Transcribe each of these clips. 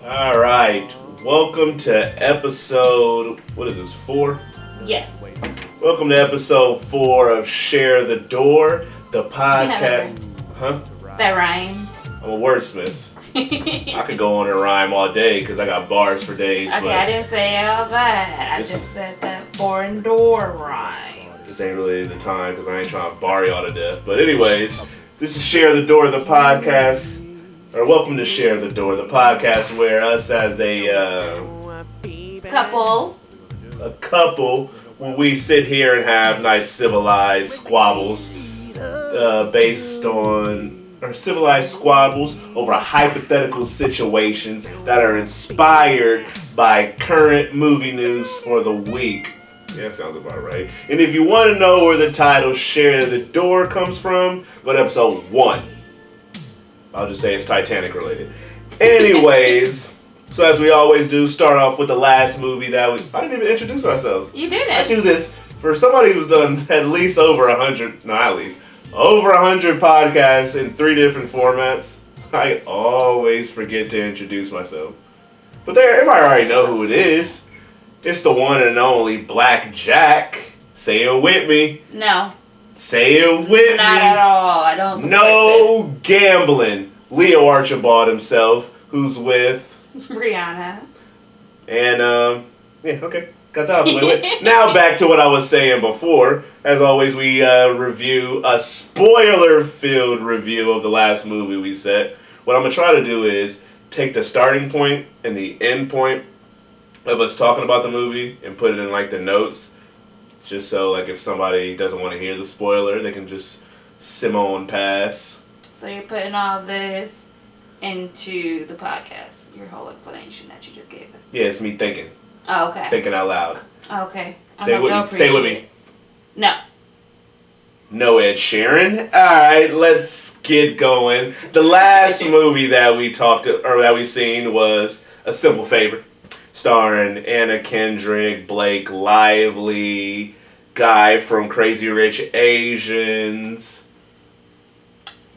All right, welcome to episode, what is this, 4? Yes. Welcome to episode 4 of Share the Door, the podcast. Huh? That rhymes. I'm a wordsmith. I could go on and rhyme all day because I got bars for days. Okay, I didn't say all that. I just said that foreign door rhyme. This ain't really the time because I ain't trying to bar y'all to death. But anyways, this is Share the Door, the podcast. Or welcome to Share the Door, the podcast where us as a couple, when we sit here and have nice civilized squabbles civilized squabbles over hypothetical situations that are inspired by current movie news for the week. Yeah, that sounds about right. And if you want to know where the title Share the Door comes from, go to episode 1. I'll just say it's Titanic related. Anyways, so as we always do, start off with the last movie that I didn't even introduce ourselves. You did it. I do this for somebody who's done at least over 100 podcasts in 3 different formats. I always forget to introduce myself. But everybody already know who it is. It's the one and only Black Jack. Say it with me. No. Say it with me. Not at all. I don't support No gambling. Leo Archibald himself, who's with Brianna. And, yeah, okay. Got that out of the way. Now back to what I was saying before. As always, we review a spoiler-filled review of the last movie we set. What I'm going to try to do is take the starting point and the end point of us talking about the movie and put it in, like, the notes. Just so, like, if somebody doesn't want to hear the spoiler, they can just sim on pass. So you're putting all this into the podcast, your whole explanation that you just gave us. Yeah, it's me thinking. Oh, okay. Thinking out loud. Okay. Say it with me. No. No Ed Sheeran. Alright, let's get going. The last movie that we seen was A Simple Favor. Starring Anna Kendrick, Blake Lively, guy from Crazy Rich Asians.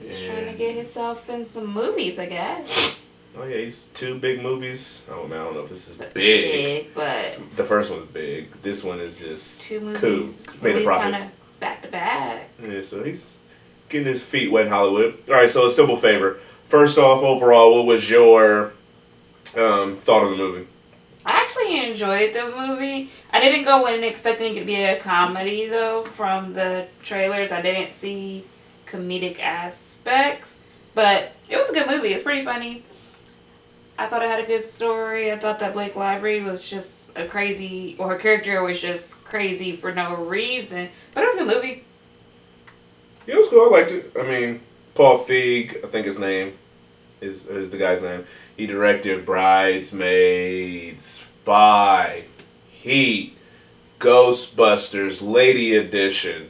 He's trying to get himself in some movies, I guess. Oh yeah, he's 2 big movies. I don't know if this is big. Big, but the first one's big. This one is just 2 movies. Cool. Made a profit. Kind of back to back. Yeah, so he's getting his feet wet in Hollywood. All right, so A Simple Favor. First off, overall, what was your thought of the movie? I actually enjoyed the movie. I didn't go in expecting it to be a comedy, though, from the trailers. I didn't see comedic aspects, but it was a good movie. It's pretty funny. I thought it had a good story. I thought that Blake Lively was just her character was just crazy for no reason. But it was a good movie. Yeah, it was cool. I liked it. I mean, Paul Feig, I think his name is the guy's name. He directed Bridesmaids, Spy, Heat, Ghostbusters, Lady Edition.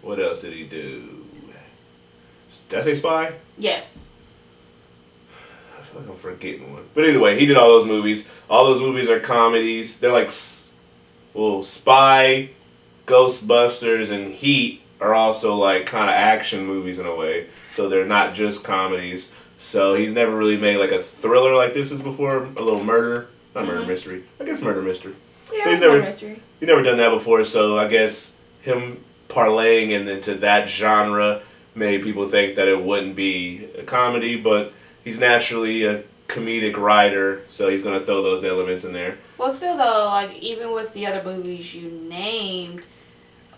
What else did he do? Did I say Spy? Yes. I feel like I'm forgetting one. But either way, he did all those movies. All those movies are comedies. They're like, Spy, Ghostbusters, and Heat are also like kind of action movies in a way. So they're not just comedies. So he's never really made like a thriller like this is before. A little murder. Not murder mystery. I guess murder mystery. Yeah, so he's murder mystery. He's never done that before. So I guess him parlaying into that genre made people think that it wouldn't be a comedy. But he's naturally a comedic writer. So he's going to throw those elements in there. Well, still though, like even with the other movies you named,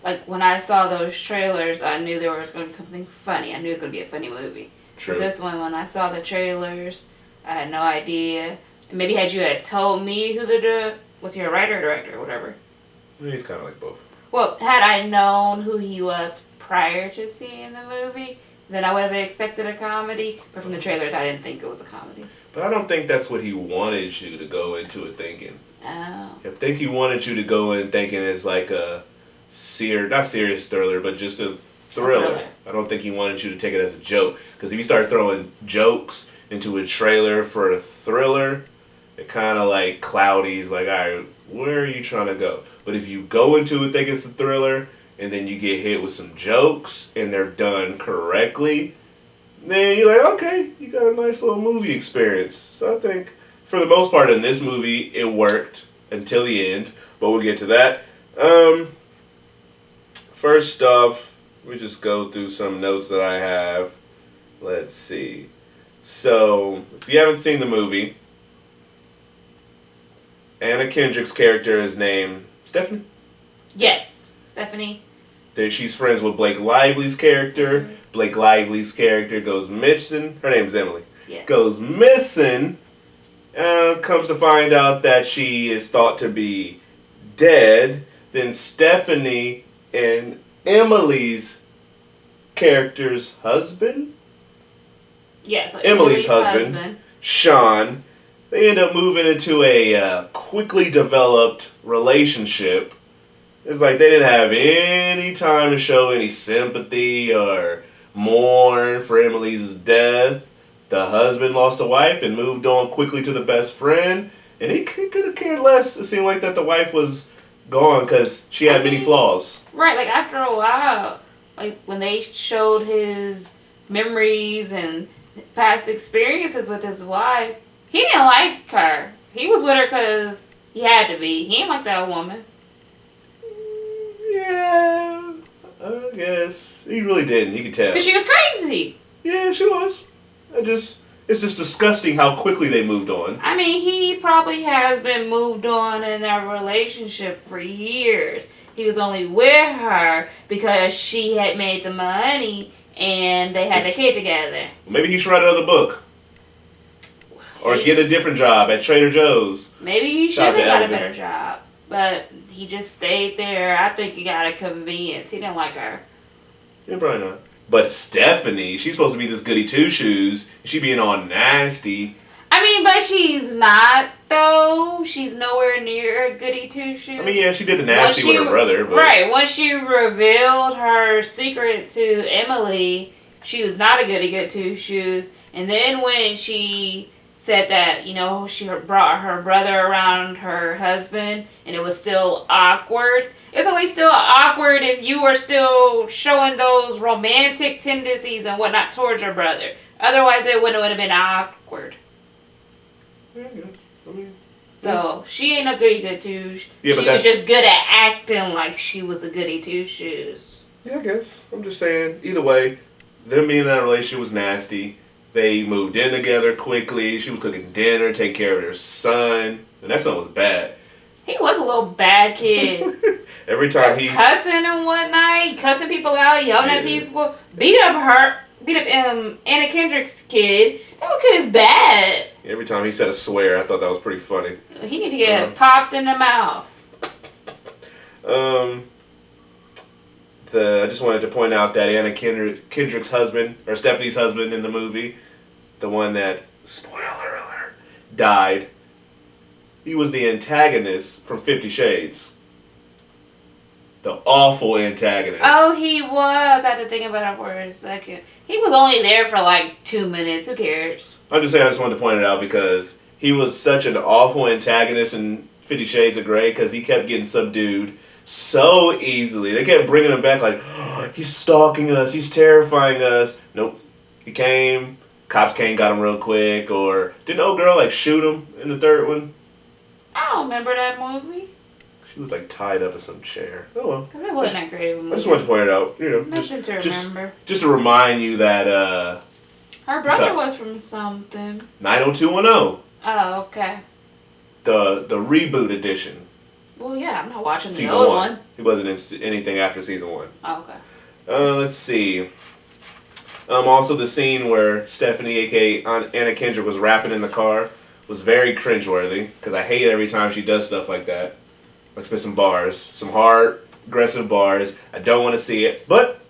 like when I saw those trailers, I knew there was going to be something funny. I knew it was going to be a funny movie. True. For this one, when I saw the trailers, I had no idea. And maybe had you told me who was he a writer or director or whatever? He's kind of like both. Well, had I known who he was prior to seeing the movie, then I would have expected a comedy. But from the trailers, I didn't think it was a comedy. But I don't think that's what he wanted you to go into it thinking. Oh. I think he wanted you to go in thinking it's like a not serious thriller, but just a thriller. I don't think he wanted you to take it as a joke. Because if you start throwing jokes into a trailer for a thriller, it kind of like cloudies, like, all right, where are you trying to go? But if you go into it thinking it's a thriller, and then you get hit with some jokes, and they're done correctly, then you're like, okay, you got a nice little movie experience. So I think, for the most part in this movie, it worked until the end. But we'll get to that. First off, we just go through some notes that I have. Let's see. So, if you haven't seen the movie, Anna Kendrick's character is named Stephanie? Yes, Stephanie. She's friends with Blake Lively's character. Mm-hmm. Blake Lively's character goes missing. Her name's Emily. Yes. Goes missing. Comes to find out that she is thought to be dead. Then Stephanie and Emily's character's husband? Yeah, so Emily's husband, Sean, they end up moving into a quickly developed relationship. It's like they didn't have any time to show any sympathy or mourn for Emily's death. The husband lost a wife and moved on quickly to the best friend, and he could have cared less. It seemed like that the wife was gone because she had many flaws. Right, like after a while, like when they showed his memories and past experiences with his wife, he didn't like her. He was with her because he had to be. He didn't like that woman. Yeah, I guess. He really didn't. He could tell. Because she was crazy. Yeah, she was. It's just disgusting how quickly they moved on. I mean, he probably has been moved on in their relationship for years. He was only with her because she had made the money and they had the kid together. Maybe he should write another book. Or get a different job at Trader Joe's. Maybe he should have got a better job. But he just stayed there. I think he got a convenience. He didn't like her. Yeah, probably not. But Stephanie, she's supposed to be this goody two-shoes. She being all nasty. I mean, but she's not, though. She's nowhere near a goody two-shoes. I mean, yeah, she did the nasty with her brother. But... Right. Once she revealed her secret to Emily, she was not a goody two-shoes. And then when she said that, you know, she brought her brother around her husband and it was still awkward. It's only still awkward if you are still showing those romantic tendencies and whatnot towards your brother. Otherwise, it wouldn't have been awkward. Yeah, I mean, so, she ain't a goody two-shoes. Yeah, she was just good at acting like she was a goody two-shoes. Yeah, I guess. I'm just saying, either way, them being in that relationship was nasty. They moved in together quickly. She was cooking dinner, taking care of their son. And that son was bad. He was a little bad kid. Every time just cussing and whatnot, cussing people out, yelling at people, beat up Anna Kendrick's kid. That little kid is bad. Every time he said a swear, I thought that was pretty funny. He need to get popped in the mouth. I just wanted to point out that Anna Kendrick's husband, or Stephanie's husband in the movie, the one that, spoiler alert, died. He was the antagonist from 50 Shades. The awful antagonist. Oh, he was. I had to think about it for a second. He was only there for like 2 minutes. Who cares? I'm just saying, I just wanted to point it out because he was such an awful antagonist in 50 Shades of Grey because he kept getting subdued so easily. They kept bringing him back like, oh, he's stalking us, he's terrifying us. Nope. He came, cops came, got him real quick, or didn't old girl like shoot him in the third one? I don't remember that movie. She was like tied up in some chair. Oh well. Because it wasn't that great of a movie. I just wanted to point it out. You know, nothing to remember. Just to remind you that her brother was from something. 90210. Oh, okay. The reboot edition. Well, yeah, I'm not watching the season old one. He wasn't in anything after season 1. Oh, okay. Let's see. Also, the scene where Stephanie, aka Anna Kendrick, was rapping in the car was very cringeworthy because I hate it every time she does stuff like that. Like spit some bars, some hard, aggressive bars. I don't want to see it, but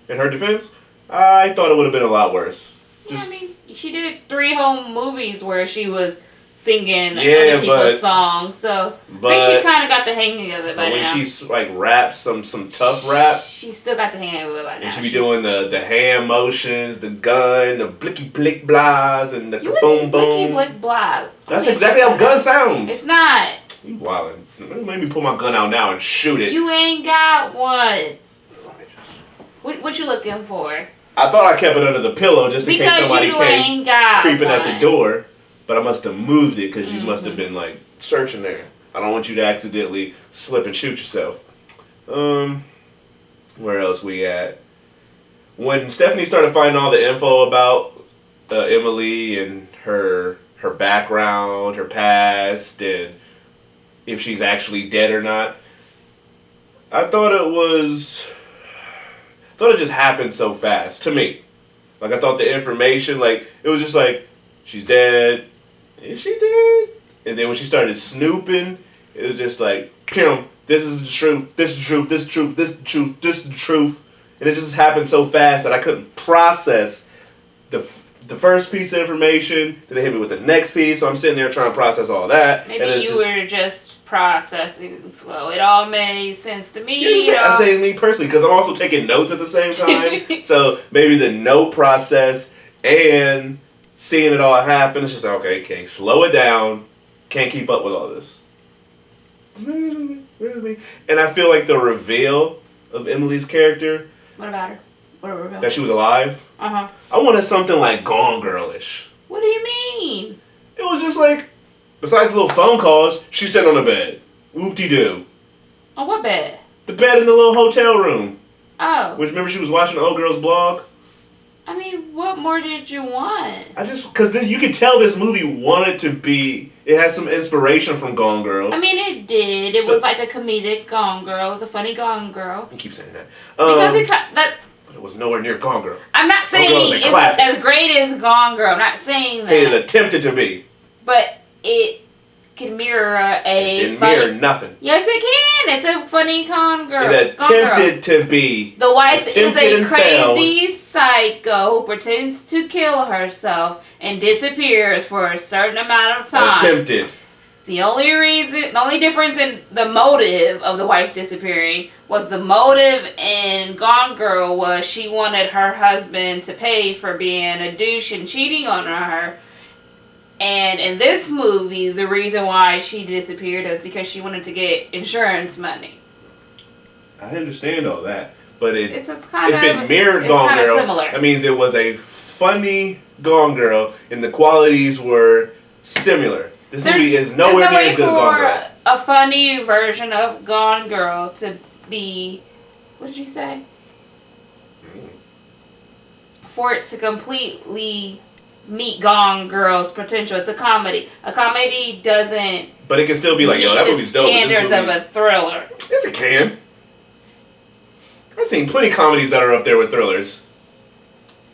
in her defense, I thought it would have been a lot worse. Yeah, I mean, she did 3 whole movies where she was singing other people's songs, so I think she's kind of got the hang of it by now. When she's like raps some tough rap, she's still got the hang of it by now. And she be doing the hand motions, the gun, the blicky blick blahs, and the boom boom. Blicky blick blahs. That's exactly how gun sounds. It's not. You wildin'. Maybe pull my gun out now and shoot it. You ain't got one. What you looking for? I thought I kept it under the pillow just in case somebody came creeping at the door. But I must have moved it because you must have been like searching there. I don't want you to accidentally slip and shoot yourself. Where else we at? When Stephanie started finding all the info about Emily and her background, her past, and if she's actually dead or not, I thought it just happened so fast to me. Like I thought the information, like it was just like she's dead. Is she dead? And then when she started snooping, it was just like, Pim, this is the truth, this is the truth, this is the truth, this is the truth, this is the truth. And it just happened so fast that I couldn't process the first piece of information. Then they hit me with the next piece, so I'm sitting there trying to process all that. Maybe you were just processing slow. It all made sense to me. Yeah, I'm saying me personally, because I'm also taking notes at the same time. So maybe the note process and seeing it all happen, it's just like, okay, slow it down. Can't keep up with all this. And I feel like the reveal of Emily's character. What about her? What reveal? That she was alive. Uh-huh. I wanted something like Gone Girl-ish. What do you mean? It was just like, besides the little phone calls, she's sitting on the bed. Whoop-de-doo. On what bed? The bed in the little hotel room. Oh. Which, remember she was watching the old girl's blog? I mean, what more did you want? Because you could tell this movie wanted to be, it had some inspiration from Gone Girl. I mean, it did. It was like a comedic Gone Girl. It was a funny Gone Girl. You keep saying that. Because but it was nowhere near Gone Girl. I'm not saying it was as great as Gone Girl. I'm not saying that. Saying it attempted to be. But it can mirror It didn't mirror nothing. Yes, it can. It's a funny Gone Girl. It attempted to be. The wife is a crazy psycho who pretends to kill herself and disappears for a certain amount of time. Attempted. The only difference in the motive of the wife's disappearing was the motive in Gone Girl was she wanted her husband to pay for being a douche and cheating on her. And in this movie, the reason why she disappeared is because she wanted to get insurance money. I understand all that, but if it mirrored Gone Girl, that means it was a funny Gone Girl, and the qualities were similar. This movie is nowhere near as good as Gone Girl. A funny version of Gone Girl to be, what did you say? For it to completely meet Gone Girl's potential. It's a comedy. A comedy doesn't. But it can still be like, yo, that movie's dope. Standards of a thriller. Yes, it can. I've seen plenty of comedies that are up there with thrillers.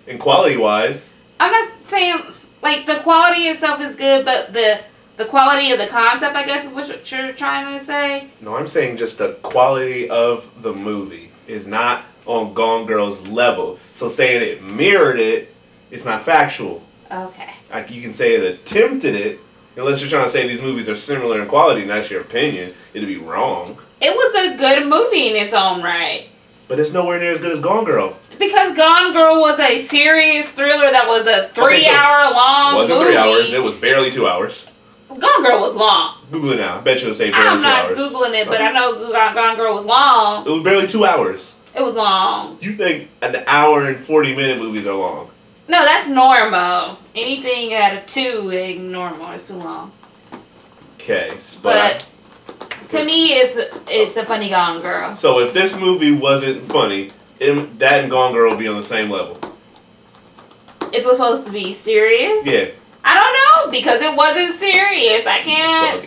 And quality-wise. I'm not saying like the quality itself is good, but the quality of the concept, I guess, is what you're trying to say. No, I'm saying just the quality of the movie is not on Gone Girl's level. So saying it mirrored it, it's not factual. Okay. Like you can say it attempted it, unless you're trying to say these movies are similar in quality and that's your opinion, it'd be wrong. It was a good movie in its own right. But it's nowhere near as good as Gone Girl. Because Gone Girl was a serious thriller that was a 3-hour long movie. It wasn't 3 hours, it was barely 2 hours. Gone Girl was long. Google it now. I bet you it'll say barely 2 hours. I'm not Googling it, but I know Gone Girl was long. It was barely 2 hours. It was long. You think an hour and 40-minute movies are long? No, that's normal. Anything at a 2 is normal. It's too long. Okay, but to me, it's a funny Gone Girl. So if this movie wasn't funny, that and Gone Girl would be on the same level. If it was supposed to be serious? Yeah. I don't know, because it wasn't serious. I can't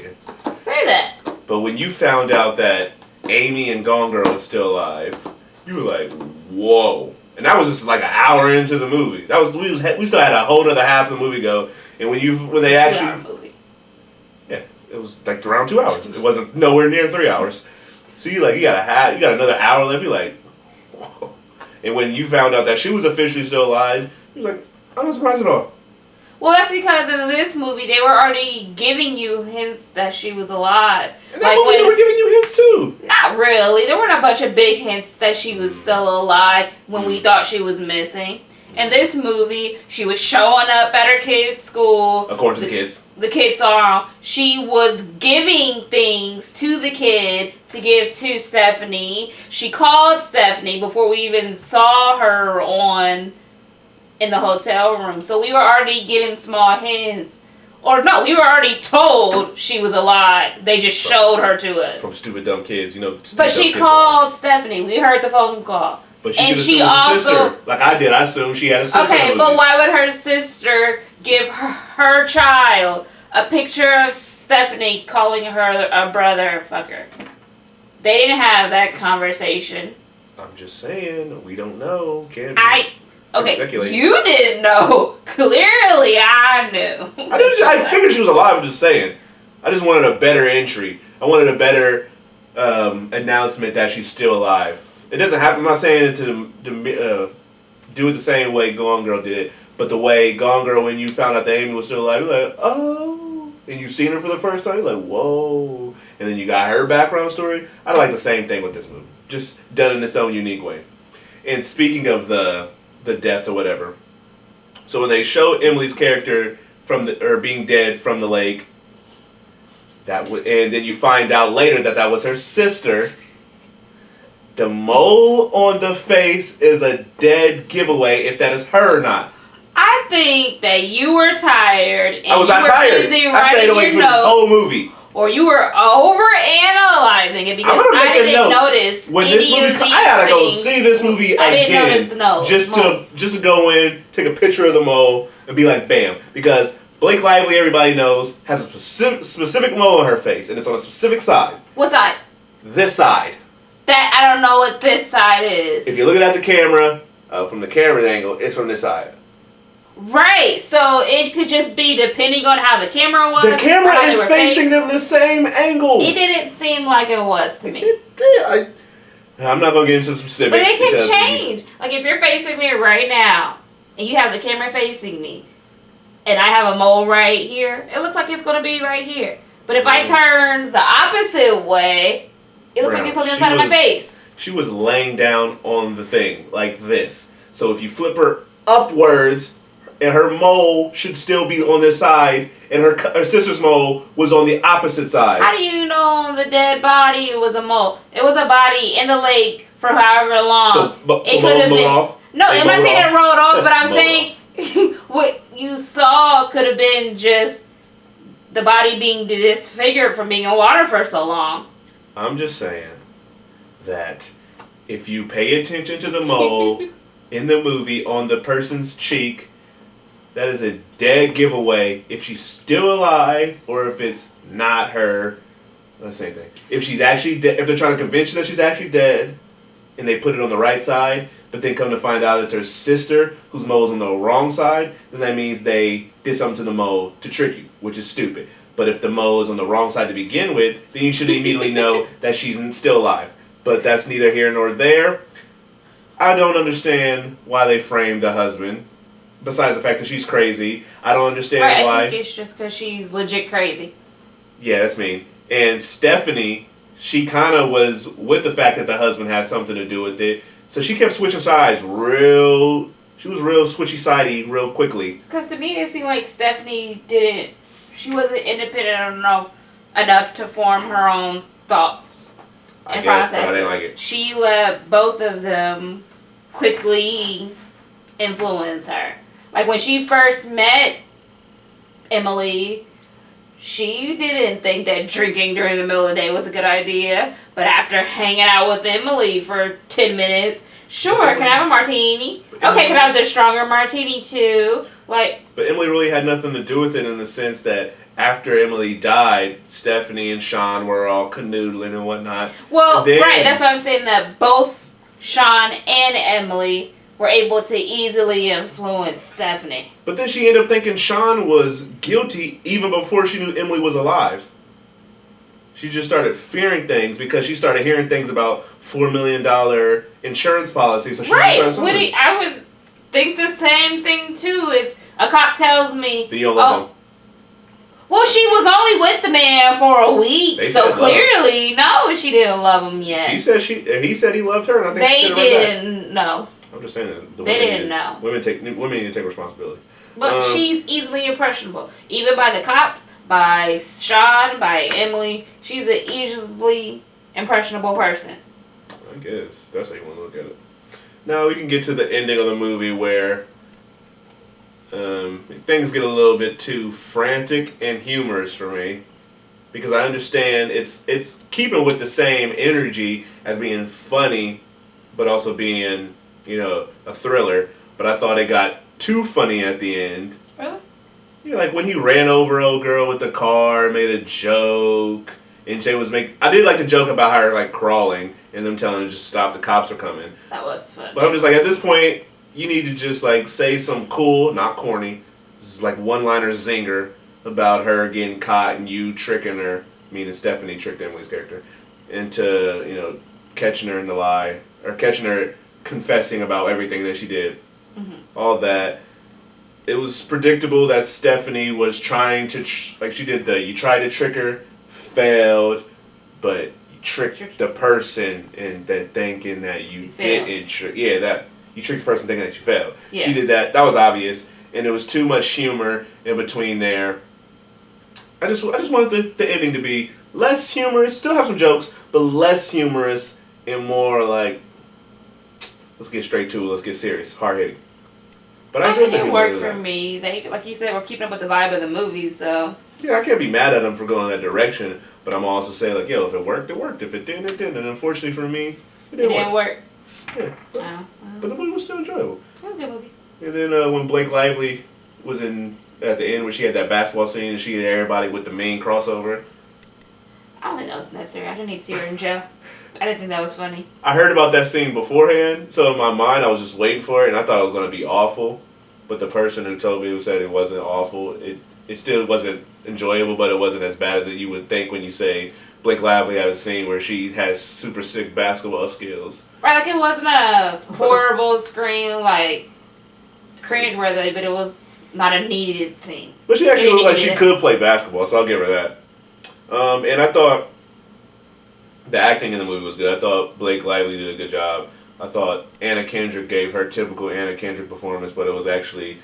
say that. But when you found out that Amy and Gone Girl is still alive, you were like, whoa. And that was just like an hour into the movie. We still had a whole other half of the movie go. And when they actually, movie. Yeah, it was like around 2 hours. It wasn't nowhere near 3 hours. So you got another hour left. You're like, whoa. And when you found out that she was officially still alive, you were like, I'm not surprised at all. Well, that's because in this movie they were already giving you hints that she was alive. And that movie they were giving you hints too. Not really. There weren't a bunch of big hints that she was still alive when we thought she was missing. In this movie, she was showing up at her kids' school. According to the kids. The kids saw she was giving things to the kid to give to Stephanie. She called Stephanie before we even saw her on in the hotel room. So we were already getting small hints. Or no, we were already told she was alive. They just showed her to us. From stupid dumb kids, you know. But she called Stephanie. We heard the phone call. But she also, like I did, I assumed she had a sister. Okay, but why would her sister give her child a picture of Stephanie calling her a brother fucker? They didn't have that conversation. I'm just saying, we don't know. Okay, you didn't know. Clearly, I knew. I figured she was alive. I'm just saying. I just wanted a better entry. I wanted a better announcement that she's still alive. It doesn't happen. I'm not saying it to do it the same way Gone Girl did it, but the way Gone Girl, when you found out that Amy was still alive, you're like, oh, and you've seen her for the first time, you're like, whoa, and then you got her background story. I like the same thing with this movie, just done in its own unique way. And speaking of the death or whatever, so when they show Emily's character being dead from the lake, and then you find out later that was her sister. The mole on the face is a dead giveaway if that is her or not. I think that you were tired and I was not tired. I stayed awake for this whole movie. Or you were over-analyzing it because I didn't notice when this movie. I gotta go see this movie again. I didn't notice the nose. Just to go in, take a picture of the mole, and be like, bam. Because Blake Lively, everybody knows, has a specific mole on her face, and it's on a specific side. What side? This side. That I don't know what this side is. If you're looking at the camera, from the camera's angle, it's from this side. Right, so it could just be depending on how the camera was. The camera is facing them the same angle. It didn't seem like it was to me. It did. I'm not going to get into specifics. But it can change. Like if you're facing me right now, and you have the camera facing me, and I have a mole right here, it looks like it's going to be right here. But if I turn the opposite way, it looks like it's on the inside of my face. She was laying down on the thing, like this. So if you flip her upwards, and her mole should still be on this side, and her sister's mole was on the opposite side. How do you know the dead body was a mole? It was a body in the lake for however long. It could have been off? No, I'm not saying it rolled off, but I'm saying what you saw could have been just the body being disfigured from being in water for so long. I'm just saying that if you pay attention to the mole in the movie on the person's cheek, that is a dead giveaway if she's still alive or if it's not her. That's the same thing. If she's actually dead, if they're trying to convince you that she's actually dead, and they put it on the right side, but then come to find out it's her sister whose mole's on the wrong side, then that means they did something to the mole to trick you, which is stupid. But if the mole is on the wrong side to begin with, then you should immediately know that she's still alive. But that's neither here nor there. I don't understand why they framed the husband. Besides the fact that she's crazy, I don't understand why. I think it's just because she's legit crazy. Yeah, that's mean. And Stephanie, she kind of was with the fact that the husband had something to do with it. So she kept switching sides she was real switchy-sidey real quickly. Because to me it seemed like she wasn't independent enough to form her own thoughts and processes. I didn't like it. She let both of them quickly influence her. Like when she first met Emily, she didn't think that drinking during the middle of the day was a good idea. But after hanging out with Emily for 10 minutes, sure, can I have a martini? Okay, can I have the stronger martini too? But Emily really had nothing to do with it in the sense that after Emily died, Stephanie and Sean were all canoodling and whatnot. Well, right, that's why I'm saying that both Sean and Emily were able to easily influence Stephanie. But then she ended up thinking Sean was guilty even before she knew Emily was alive. She just started fearing things because she started hearing things about $4 million insurance policy. So she I would think the same thing too if a cop tells me... Then you don't love him. Well, she was only with the man for a week, so clearly, no, she didn't love him yet. He said he loved her, and I think they didn't know. I'm just saying that they didn't know. Women need to take responsibility. But she's easily impressionable, even by the cops, by Sean, by Emily. She's an easily impressionable person. I guess that's how you want to look at it. Now we can get to the ending of the movie where Things get a little bit too frantic and humorous for me. Because I understand it's keeping with the same energy as being funny, but also being, a thriller. But I thought it got too funny at the end. Really? Yeah, like when he ran over old girl with the car, made a joke, and Jay was I did like the joke about her like crawling and them telling her to just stop, the cops are coming. That was fun. But I'm just like, at this point, you need to just like say some cool, not corny, just like one-liner zinger about her getting caught and you tricking her, meaning Stephanie tricked Emily's character, into, catching her in the lie, or catching her confessing about everything that she did. Mm-hmm. All that. It was predictable that Stephanie was trying to, she did you tried to trick her, failed, but you tricked the person and then thinking that you didn't that you tricked the person thinking that you failed. Yeah. She did that. That was obvious, and there was too much humor in between there. I just wanted the ending to be less humorous, still have some jokes, but less humorous and more like, let's get straight to it, let's get serious, hard hitting. But I enjoyed the humor. It worked for me. They, like you said, were keeping up with the vibe of the movie, so. Yeah, I can't be mad at them for going that direction, but I'm also saying like, if it worked, it worked. If it didn't, it didn't. And unfortunately for me, it didn't work. Yeah, but the movie was still enjoyable. It was a good movie. And then when Blake Lively was at the end where she had that basketball scene and she hit everybody with the main crossover. I don't think that was necessary. I didn't need to see her in jail. I didn't think that was funny. I heard about that scene beforehand, so in my mind I was just waiting for it, and I thought it was going to be awful. But the person who told me, who said it wasn't awful, it still wasn't enjoyable, but it wasn't as bad as you would think when you say Blake Lively had a scene where she has super sick basketball skills. Right, like it wasn't a horrible scream, like cringeworthy, but it was not a needed scene. But she actually looked like she could play basketball, so I'll give her that. And I thought the acting in the movie was good. I thought Blake Lively did a good job. I thought Anna Kendrick gave her typical Anna Kendrick performance, but it was actually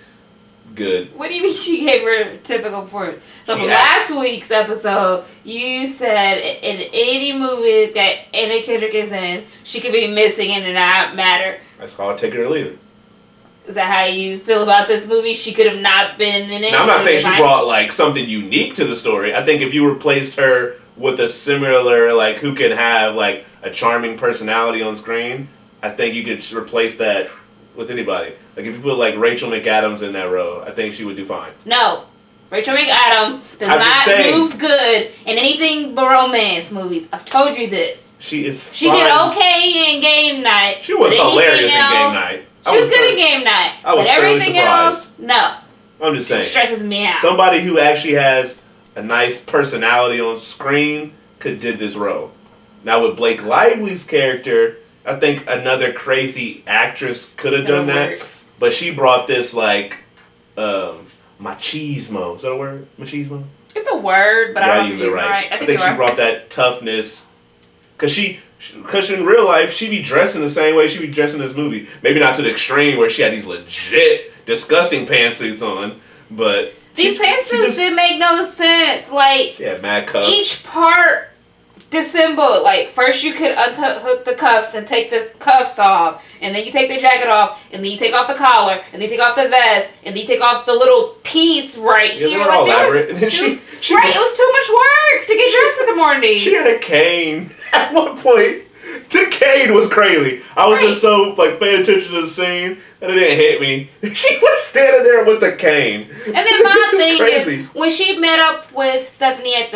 good. What do you mean she gave her typical performance? So from last week's episode, you said in any movie that Anna Kendrick is in, she could be missing and it not matter. That's called take it or leave it. Is that how you feel about this movie? She could have not been in it? Now, I'm not saying she brought like something unique to the story. I think if you replaced her with a similar, like, who can have like a charming personality on screen, I think you could replace that with anybody. Like if you put like Rachel McAdams in that role, I think she would do fine. No. Rachel McAdams does not move good in anything but romance movies. I've told you this. She is fine. She did okay in Game Night. She was hilarious in Game Night. She was good in Game Night. But everything else, no. I'm just saying. It stresses me out. Somebody who actually has a nice personality on screen could did this role. Now with Blake Lively's character, I think another crazy actress could have done that. But she brought this like machismo. Is that a word? Machismo? It's a word, but I don't use it right. I think she brought that toughness. Because in real life, she be dressed in the same way she be dressed in this movie. Maybe not to the extreme where she had these legit, disgusting pantsuits on, but... These pantsuits didn't make no sense. Like, yeah, mad cuffs. Each part dissembled. Like, first you could unhook the cuffs and take the cuffs off, and then you take the jacket off, and then you take off the collar, and then you take off the vest, and then you take off the little piece right here. They were all elaborate. And then it was too much work to get dressed in the morning. She had a cane. At one point, the cane was crazy. I was just so like paying attention to the scene, and it didn't hit me. She was standing there with the cane. And then my thing is, when she met up with Stephanie at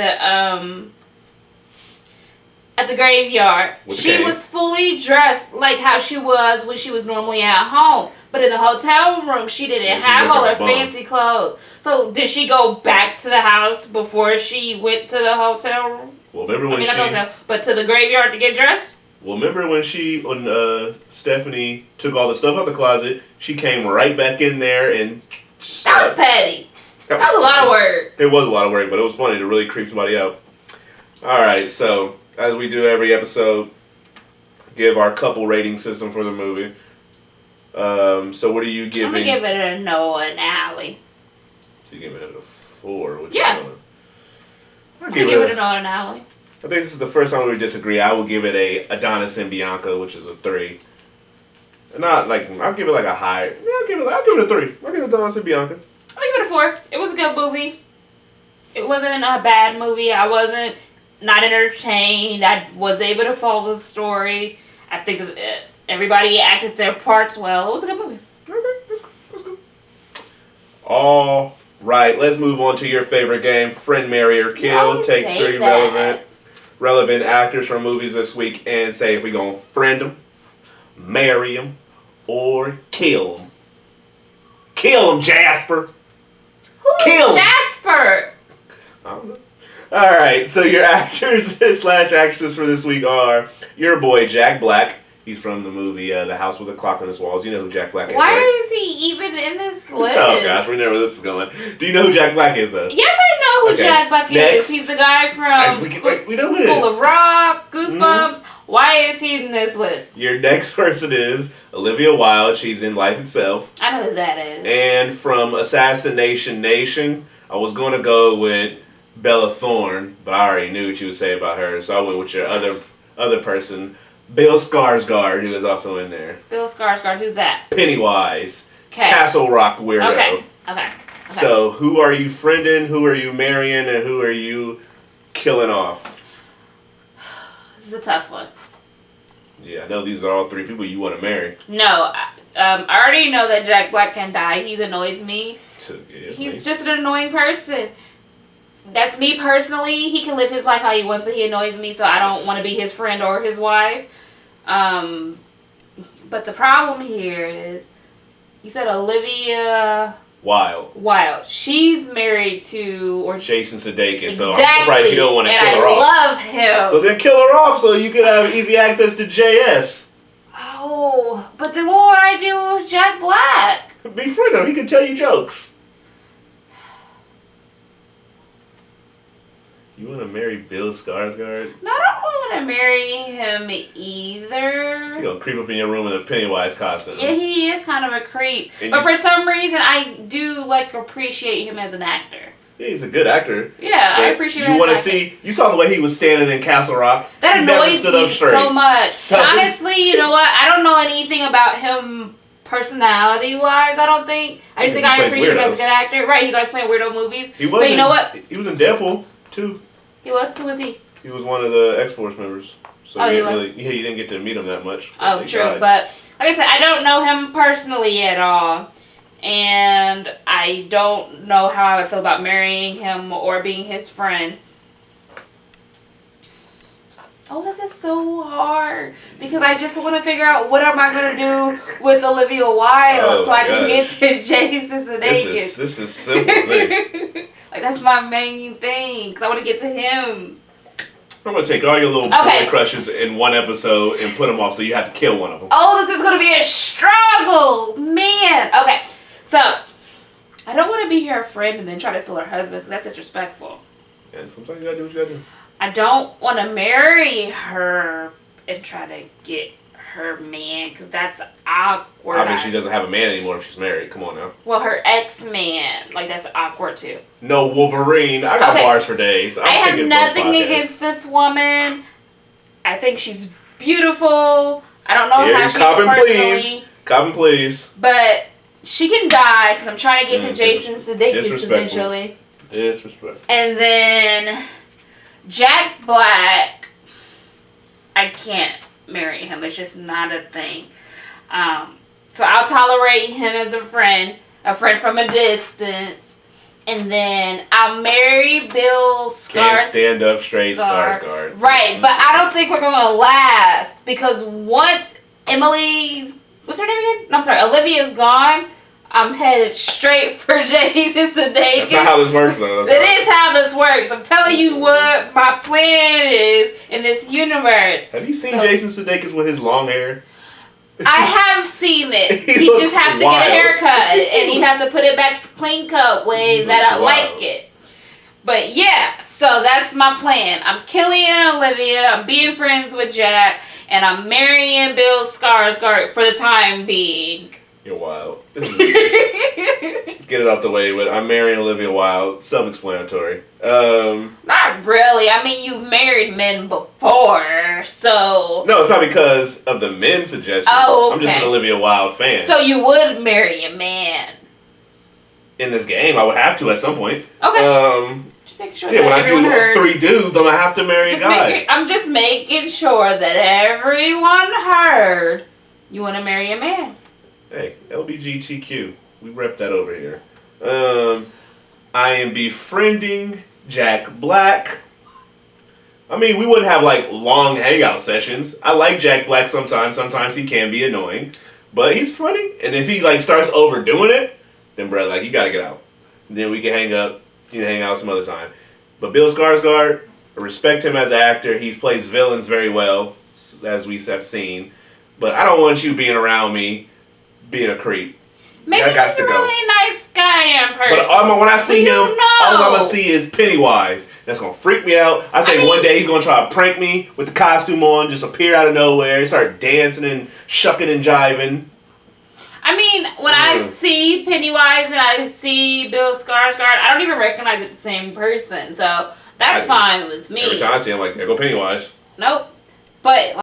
the graveyard, she was fully dressed like how she was when she was normally at home. But in the hotel room, she didn't have all her fancy clothes. So did she go back to the house before she went to the hotel room? Well, remember when but to the graveyard to get dressed? Well, remember when Stephanie took all the stuff out the closet, she came right back in there and... That was petty. That was a lot of work. It was a lot of work, but it was funny to really creep somebody out. Alright, so, as we do every episode, give our couple rating system for the movie. So what are you giving? I'm going to give it a Noah and Allie. So you give it a 4? Yeah. I'm going to give it a Noah and Allie. I think this is the first time we disagree. I will give it a Adonis and Bianca, which is a 3. Not like I'll give it like a high. Yeah, I'll give it a 3. I'll give it to Bianca. I'll give it a 4. It was a good movie. It wasn't a bad movie. I wasn't not entertained. I was able to follow the story. I think everybody acted their parts well. It was a good movie. Okay, that's good. All right, let's move on to your favorite game, Friend, Marry, or Kill. Take 3 relevant actors from movies this week and say if we're going to friend them, marry them, or kill them. Kill them, Jasper. Kill Jasper. I don't know. All right, so your actors / actresses for this week are your boy Jack Black. He's from the movie The House with a Clock on Its Walls. You know who Jack Black is, Why right? is he even in this list? Oh gosh, we know where this is going. Do you know who Jack Black is, though? Yes, I know who Jack Black is. He's the guy from School of Rock, Goosebumps. Why is he in this list? Your next person is Olivia Wilde. She's in Life Itself. I know who that is. And from Assassination Nation, I was going to go with Bella Thorne, but I already knew what you would say about her, so I went with your other person, Bill Skarsgård, who is also in there. Bill Skarsgård, who's that? Pennywise. Castle Rock weirdo. Okay. So, who are you friending, who are you marrying, and who are you killing off? This is a tough one. Yeah, I know these are all 3 people you want to marry. No, I already know that Jack Black can die. He annoys me. He's just an annoying person. That's me personally. He can live his life how he wants, but he annoys me, so I don't want to be his friend or his wife. But the problem here is, you said Olivia Wilde. She's married to Jason Sudeikis, exactly. So I'm surprised you don't want to kill her off. I love him. So then kill her off so you can have easy access to JS. Oh, but then what would I do with Jack Black? Befriend him. He can tell you jokes. You want to marry Bill Skarsgård? No, I don't want to marry him either. He's going to creep up in your room in a Pennywise costume. Yeah, he is kind of a creep. But for some reason, I do appreciate him as an actor. Yeah, he's a good actor. Yeah, I appreciate him as an actor. You saw the way he was standing in Castle Rock. That annoys me so much. Honestly, you know what? I don't know anything about him personality-wise, I don't think. I just think I appreciate him as a good actor. Right, he's always playing weirdo movies. So you know what? He was in Deadpool, too. He was? Who was he? He was one of the X-Force members. So he was? You didn't get to meet him that much. Oh, true. But, like I said, I don't know him personally at all. And I don't know how I would feel about marrying him or being his friend. Oh, this is so hard. Because I just want to figure out what am I going to do with Olivia Wilde so I can get to Jason Sudeikis. This is simple to me. Like, that's my main thing. Because I want to get to him. I'm going to take all your little boy crushes in one episode and put them off so you have to kill one of them. Oh, this is going to be a struggle. Man. Okay. So, I don't want to be her friend and then try to steal her husband because that's disrespectful. Yeah, sometimes you got to do what you got to do. I don't want to marry her and try to get her man because that's awkward. I mean, she doesn't have a man anymore if she's married. Come on now. Well, her ex-man. Like, that's awkward too. No, Wolverine. I got bars for days. I have nothing against this woman. I think she's beautiful. I don't know how she is personally. Cop and please. But she can die because I'm trying to get to Jason Sudeikis eventually. Disrespect. And then Jack Black, I can't marry him. It's just not a thing. So I'll tolerate him as a friend from a distance. And then I'll marry Bill Skarsgård. Can't stand up straight, Skarsgård. Right, but I don't think we're going to last. Because once what's her name again? No, I'm sorry, Olivia's gone, I'm headed straight for Jason Sudeikis. That's not how this works, though. It is how this works. I'm telling you what my plan is in this universe. Have you seen Jason Sudeikis with his long hair? I have seen it. He just has to get a haircut, and he has to put it back the clean cut way that I like it. But yeah, so that's my plan. I'm killing Olivia. I'm being friends with Jack, and I'm marrying Bill Skarsgård for the time being. You're wild. This is weird. Get it out the way. But I'm marrying Olivia Wilde. Self-explanatory. Not really. I mean, you've married men before, so... No, it's not because of the men's suggestion. Oh, okay. I'm just an Olivia Wilde fan. So you would marry a man? In this game, I would have to at some point. Okay. Just making sure yeah, when that I do heard. 3 dudes, I'm going to have to marry a guy. I'm just making sure that everyone heard you want to marry a man. Hey, LBGTQ. We rep that over here. I am befriending Jack Black. I mean, we wouldn't have, like, long hangout sessions. I like Jack Black sometimes. Sometimes he can be annoying. But he's funny. And if he, like, starts overdoing it, then, bro, like, you gotta get out. And then we can hang up. You can hang out some other time. But Bill Skarsgård, I respect him as an actor. He plays villains very well, as we have seen. But I don't want you being around me being a creep. Maybe he's a really nice guy in person. But when I see him, all I'm going to see is Pennywise. That's going to freak me out. I think one day he's going to try to prank me with the costume on, just appear out of nowhere, start dancing and shucking and jiving. I mean, when I see Pennywise and I see Bill Skarsgård, I don't even recognize it's the same person. So that's fine with me. Every time I see him, I'm like, there go Pennywise. Nope. But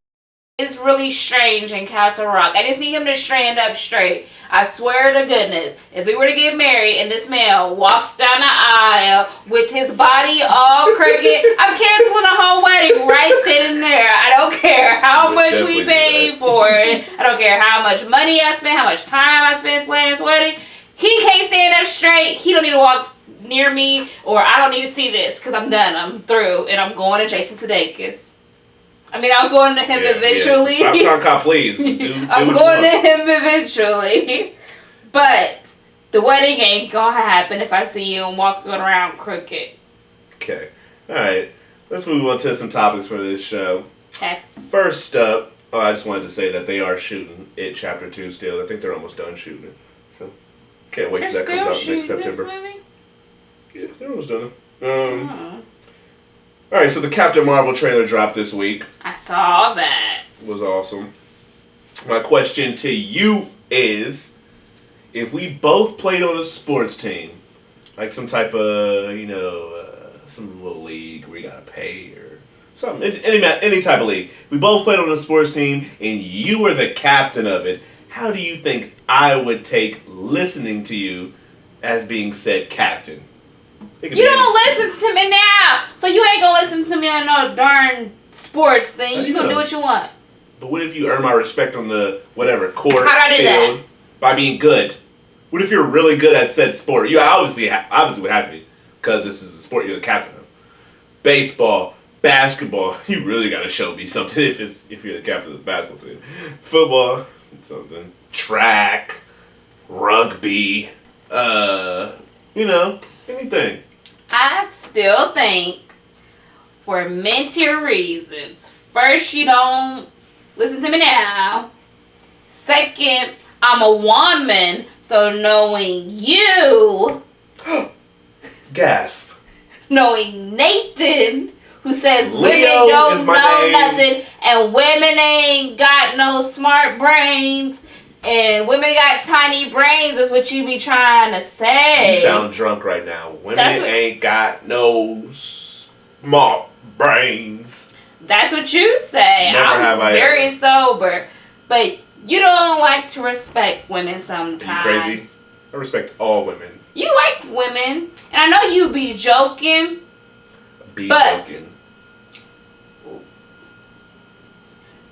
it's really strange in Castle Rock. I just need him to stand up straight. I swear to goodness, if we were to get married and this man walks down the aisle with his body all crooked, I'm canceling the whole wedding right then and there. I don't care how much we paid for it. I don't care how much money I spent, how much time I spent planning this wedding. He can't stand up straight. He don't need to walk near me, or I don't need to see this because I'm done. I'm through, and I'm going to Jason Sudeikis. I mean, I was going to him eventually. Yeah. Stop talking, please. I'm going to him eventually. But the wedding ain't going to happen if I see him walking around crooked. Okay. All right. Let's move on to some topics for this show. Okay. First up, I just wanted to say that they are shooting It Chapter 2 still. I think they're almost done shooting it. So, can't wait till that comes out next September. This movie? Yeah, they're almost done. All right, so the Captain Marvel trailer dropped this week. I saw that. It was awesome. My question to you is, if we both played on a sports team, like some type of, some little league where you gotta pay or something, any type of league. We both played on a sports team and you were the captain of it. How do you think I would take listening to you as being said captain? You don't listen to me now, so you ain't gonna listen to me on no darn sports thing. You gonna do what you want. But what if you earn my respect on the whatever court, how do I do field, that? By being good? What if you're really good at said sport? You obviously would have to be, because this is the sport you're the captain of. Baseball, basketball, you really gotta show me something if you're the captain of the basketball team. Football, something. Track, rugby, anything. I still think, for many reasons. First, you don't listen to me now. Second, I'm a woman, so knowing you... Gasp. Knowing Nathan, who says Leo women don't know name. nothing, and women ain't got no smart brains, and women got tiny brains, is what you be trying to say. You sound drunk right now. Women ain't got no smart brains. That's what you say. Never have I very ever. sober. But you don't like to respect women sometimes. Are you crazy? I respect all women. You like women. And I know you be joking. Joking.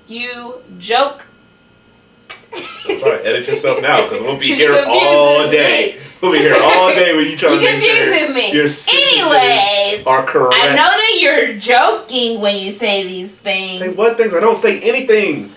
You joke. Don't try to edit yourself now, because we'll be here all day. We'll be here all day when you try to make sure me. Your sentences Anyways, are correct. I know that you're joking when you say these things. Say what things? I don't say anything.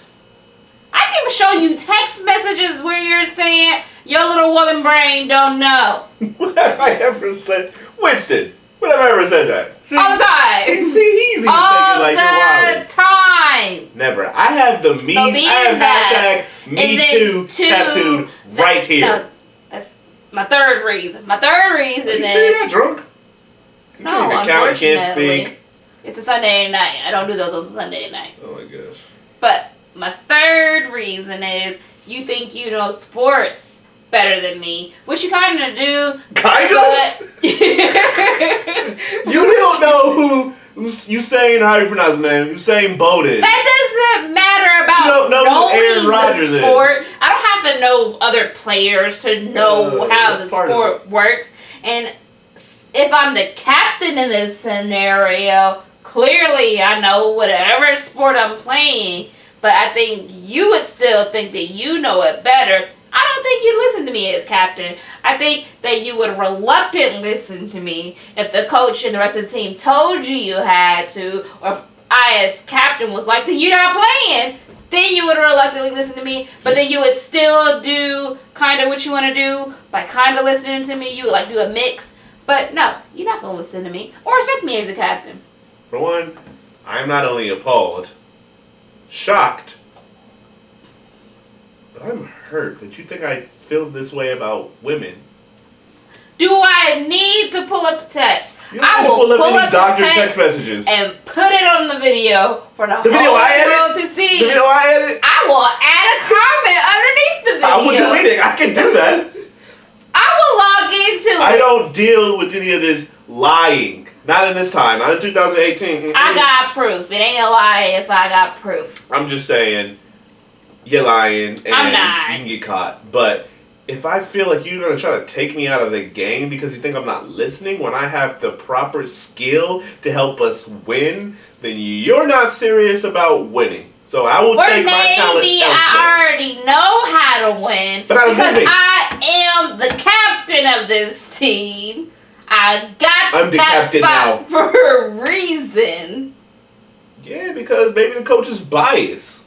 I can show you text messages where you're saying your little woman brain don't know. What have I ever said? Winston, when have I ever said that? See, all the time. See, he's even all thinking like the time. Never. I have the meme. So I have hashtag #MeToo tattooed right here. No, that's my third reason. My third reason Are you is... sure you're not drunk? You No, can't even count, you can't unfortunately. speak. It's a Sunday night. I don't do those on Sunday nights. Oh my gosh. But my third reason is you think you know sports better than me, which you kind of do. Kind but of? You don't know who Usain, how you pronounce his name? Usain Bolt is. That doesn't matter about You don't know who Aaron knowing Rodgers the is. sport. I don't have to know other players to know how that's the part of sport works. And if I'm the captain in this scenario, clearly I know whatever sport I'm playing. But I think you would still think that you know it better. I don't think you'd listen to me as captain. I think that you would reluctantly listen to me if the coach and the rest of the team told you had to, or if I as captain was like, then you're not playing. Then you would reluctantly listen to me, but then you would still do kind of what you want to do by kind of listening to me. You would like do a mix. But no, you're not going to listen to me or respect me as a captain. For one, I'm not only appalled, shocked, but I'm hurt that you think I feel this way about women. Do I need to pull up the text? You don't need to pull up any doctor text messages. And put it on the video for the video whole I edit? world to see. The video I edit? I will add a comment underneath the video. I will delete it. I can do that. I will log into it. I don't deal with any of this lying. Not in this time. Not in 2018. I got proof. It ain't a lie if I got proof. I'm just saying, you're lying and I'm not. you can get caught. But if I feel like you're going to try to take me out of the game because you think I'm not listening when I have the proper skill to help us win, then you're not serious about winning. So I will take my talent maybe elsewhere. I already know how to win But because I am the captain of this team. I got I'm the that captain spot now. for a reason. Yeah, because maybe the coach is biased.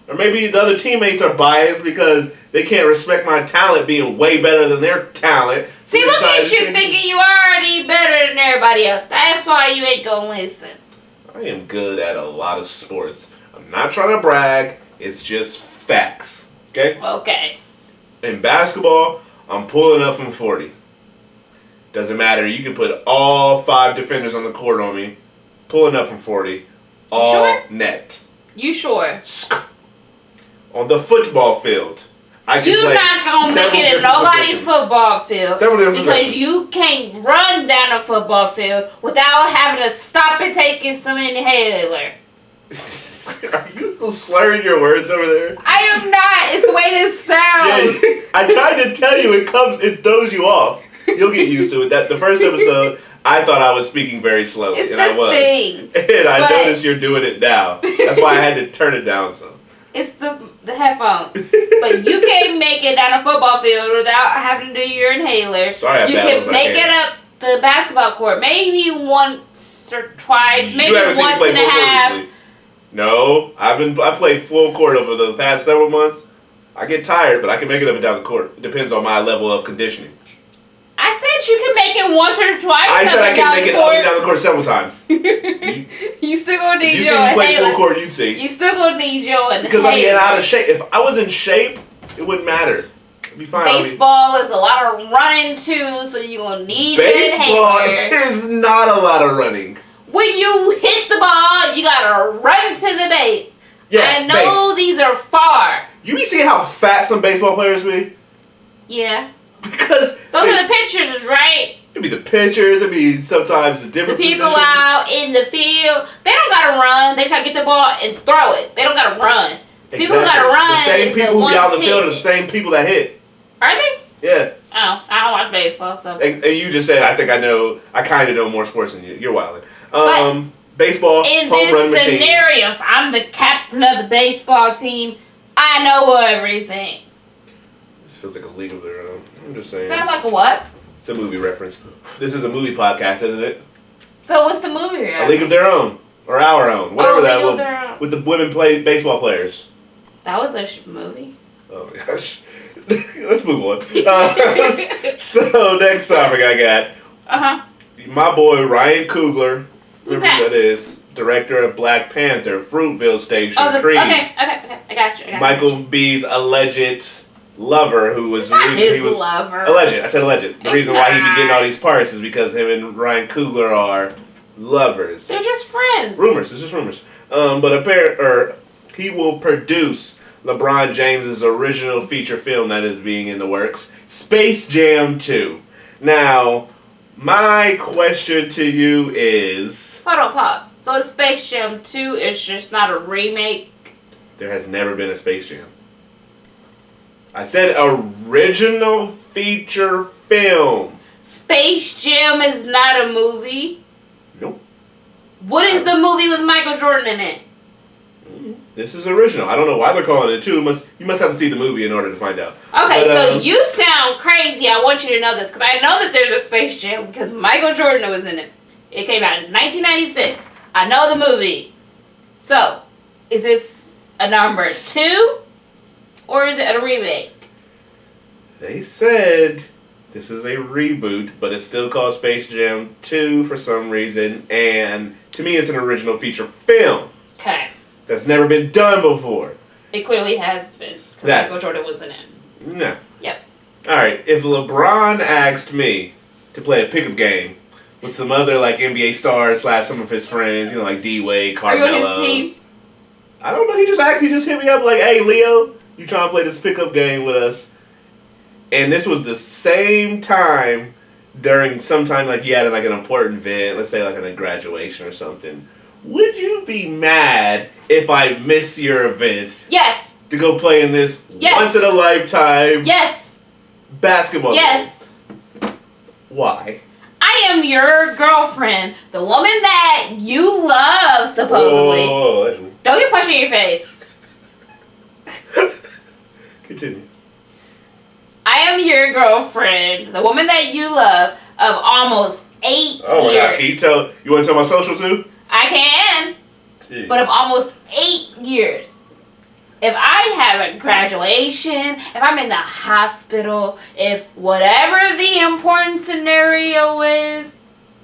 Or maybe the other teammates are biased because they can't respect my talent being way better than their talent. See, look at you thinking you already better than everybody else. That's why you ain't gonna listen. I am good at a lot of sports. I'm not trying to brag. It's just facts. Okay? Okay. In basketball, I'm pulling up from 40. Doesn't matter. You can put all 5 defenders on the court on me. Pulling up from 40. All sure? net. You sure? On the football field, I can You're play not gonna make it in several nobody's positions. football field Several different because positions. you can't run down a football field without having to stop and taking some inhaler. Are you slurring your words over there? I am not. It's the way this sounds. Yeah, I tried to tell you it throws you off. You'll get used to it. That the first episode, I thought I was speaking very slowly, It's and I this was. thing. And I But- noticed you're doing it now. That's why I had to turn it down some. It's the headphones. But you can't make it down a football field without having to do your inhaler. Sorry, I You babbled can my make hair. it up the basketball court maybe once or twice, maybe You haven't seen me once play and a full court half. recently. No, I played full court over the past several months. I get tired, but I can make it up and down the court. It depends on my level of conditioning. I said you can make it once or twice. I said up I and can down make the it up court. and down the court several times. You still gonna If need you your see me play full inhaler. court, you'd see. You still gonna need your inhaler. Because I'm getting out of shape. If I was in shape, it wouldn't matter. It'd be fine. Baseball is a lot of running too, so you're gonna need your Baseball inhaler. is not a lot of running. When you hit the ball, you gotta run to the base. Yeah, I know these are far. You be seeing how fat some baseball players be? Yeah. Because Those are the pitchers, right? it'd be the pitchers, it'd be sometimes the The different people positions. out in the field, they don't gotta run. They gotta get the ball and throw it. They don't gotta run. The people who gotta run The same is people the who get out ones the field are the hitting. same people that hit. Are they? Yeah. Oh, I don't watch baseball, so. And you just said, I think I kind of know more sports than you. You're wilding. But Baseball, in home run this machine. scenario, if I'm the captain of the baseball team, I know everything. This feels like a league of their own. I'm just saying. Sounds like a what? It's a movie reference. This is a movie podcast, isn't it? So what's the movie? A League of Their Own. Or Our Own. Whatever that League of was. Their Own. With the women baseball players. That was a movie. Oh my gosh. Let's move on. So, next topic I got. Uh-huh. My boy Ryan Coogler. Who's Remember who that is? Director of Black Panther, Fruitville Station, Creed. Okay. I got you. Michael B's alleged lover, who was the Not reason his he was lover. alleged. I said alleged. The It's reason why he be not. getting all these parts is because him and Ryan Coogler are lovers. They're just friends. Rumors. It's just rumors. But he will produce LeBron James' original feature film that is being in the works, Space Jam 2. Now, my question to you is... Hold on, Pop. So it's Space Jam 2, it's just not a remake? There has never been a Space Jam. I said original feature film. Space Jam is not a movie? Nope. What is the movie with Michael Jordan in it? This is original. I don't know why they're calling it 2. You must have to see the movie in order to find out. Okay, so you sound crazy. I want you to know this, because I know that there's a Space Jam, because Michael Jordan was in it. It came out in 1996. I know the movie. So, is this a number 2? Or is it a remake? They said this is a reboot, but it's still called Space Jam 2 for some reason. And to me, it's an original feature film. Okay. That's never been done before. It clearly has been, because Michael Jordan was in it. No. Yep. Alright, if LeBron asked me to play a pickup game with some other like NBA stars / some of his friends, you know, like D-Wade, Carmelo. Are you on his team? I don't know, he just hit me up like, hey Leo, you trying to play this pickup game with us? And this was the same time during sometime like he had like an important event, let's say like a graduation or something. Would you be mad if I miss your event? Yes. To go play in this once in a lifetime basketball game? Yes. Why? I am your girlfriend, the woman that you love, supposedly. Whoa. Don't get punched in your face. Continue. I am your girlfriend, the woman that you love, of almost 8 years. Oh my gosh, you want to tell my social too? I can. Jeez. But of almost 8 years. If I have a graduation, if I'm in the hospital, if whatever the important scenario is,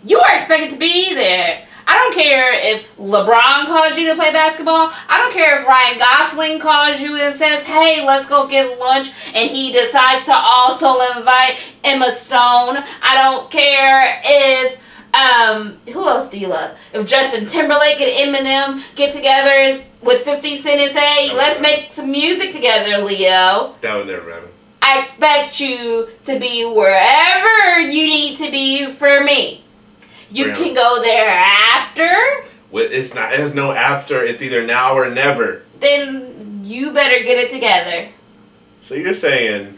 you are expected to be there. I don't care if LeBron calls you to play basketball. I don't care if Ryan Gosling calls you and says, hey, let's go get lunch, and he decides to also invite Emma Stone. I don't care if who else do you love? If Justin Timberlake and Eminem get together with 50 Cent and say, let's make some music together, Leo. That would never happen. I expect you to be wherever you need to be for me. You Brianna. Can go there after. Well, it's not. There's no after. It's either now or never. Then you better get it together. So you're saying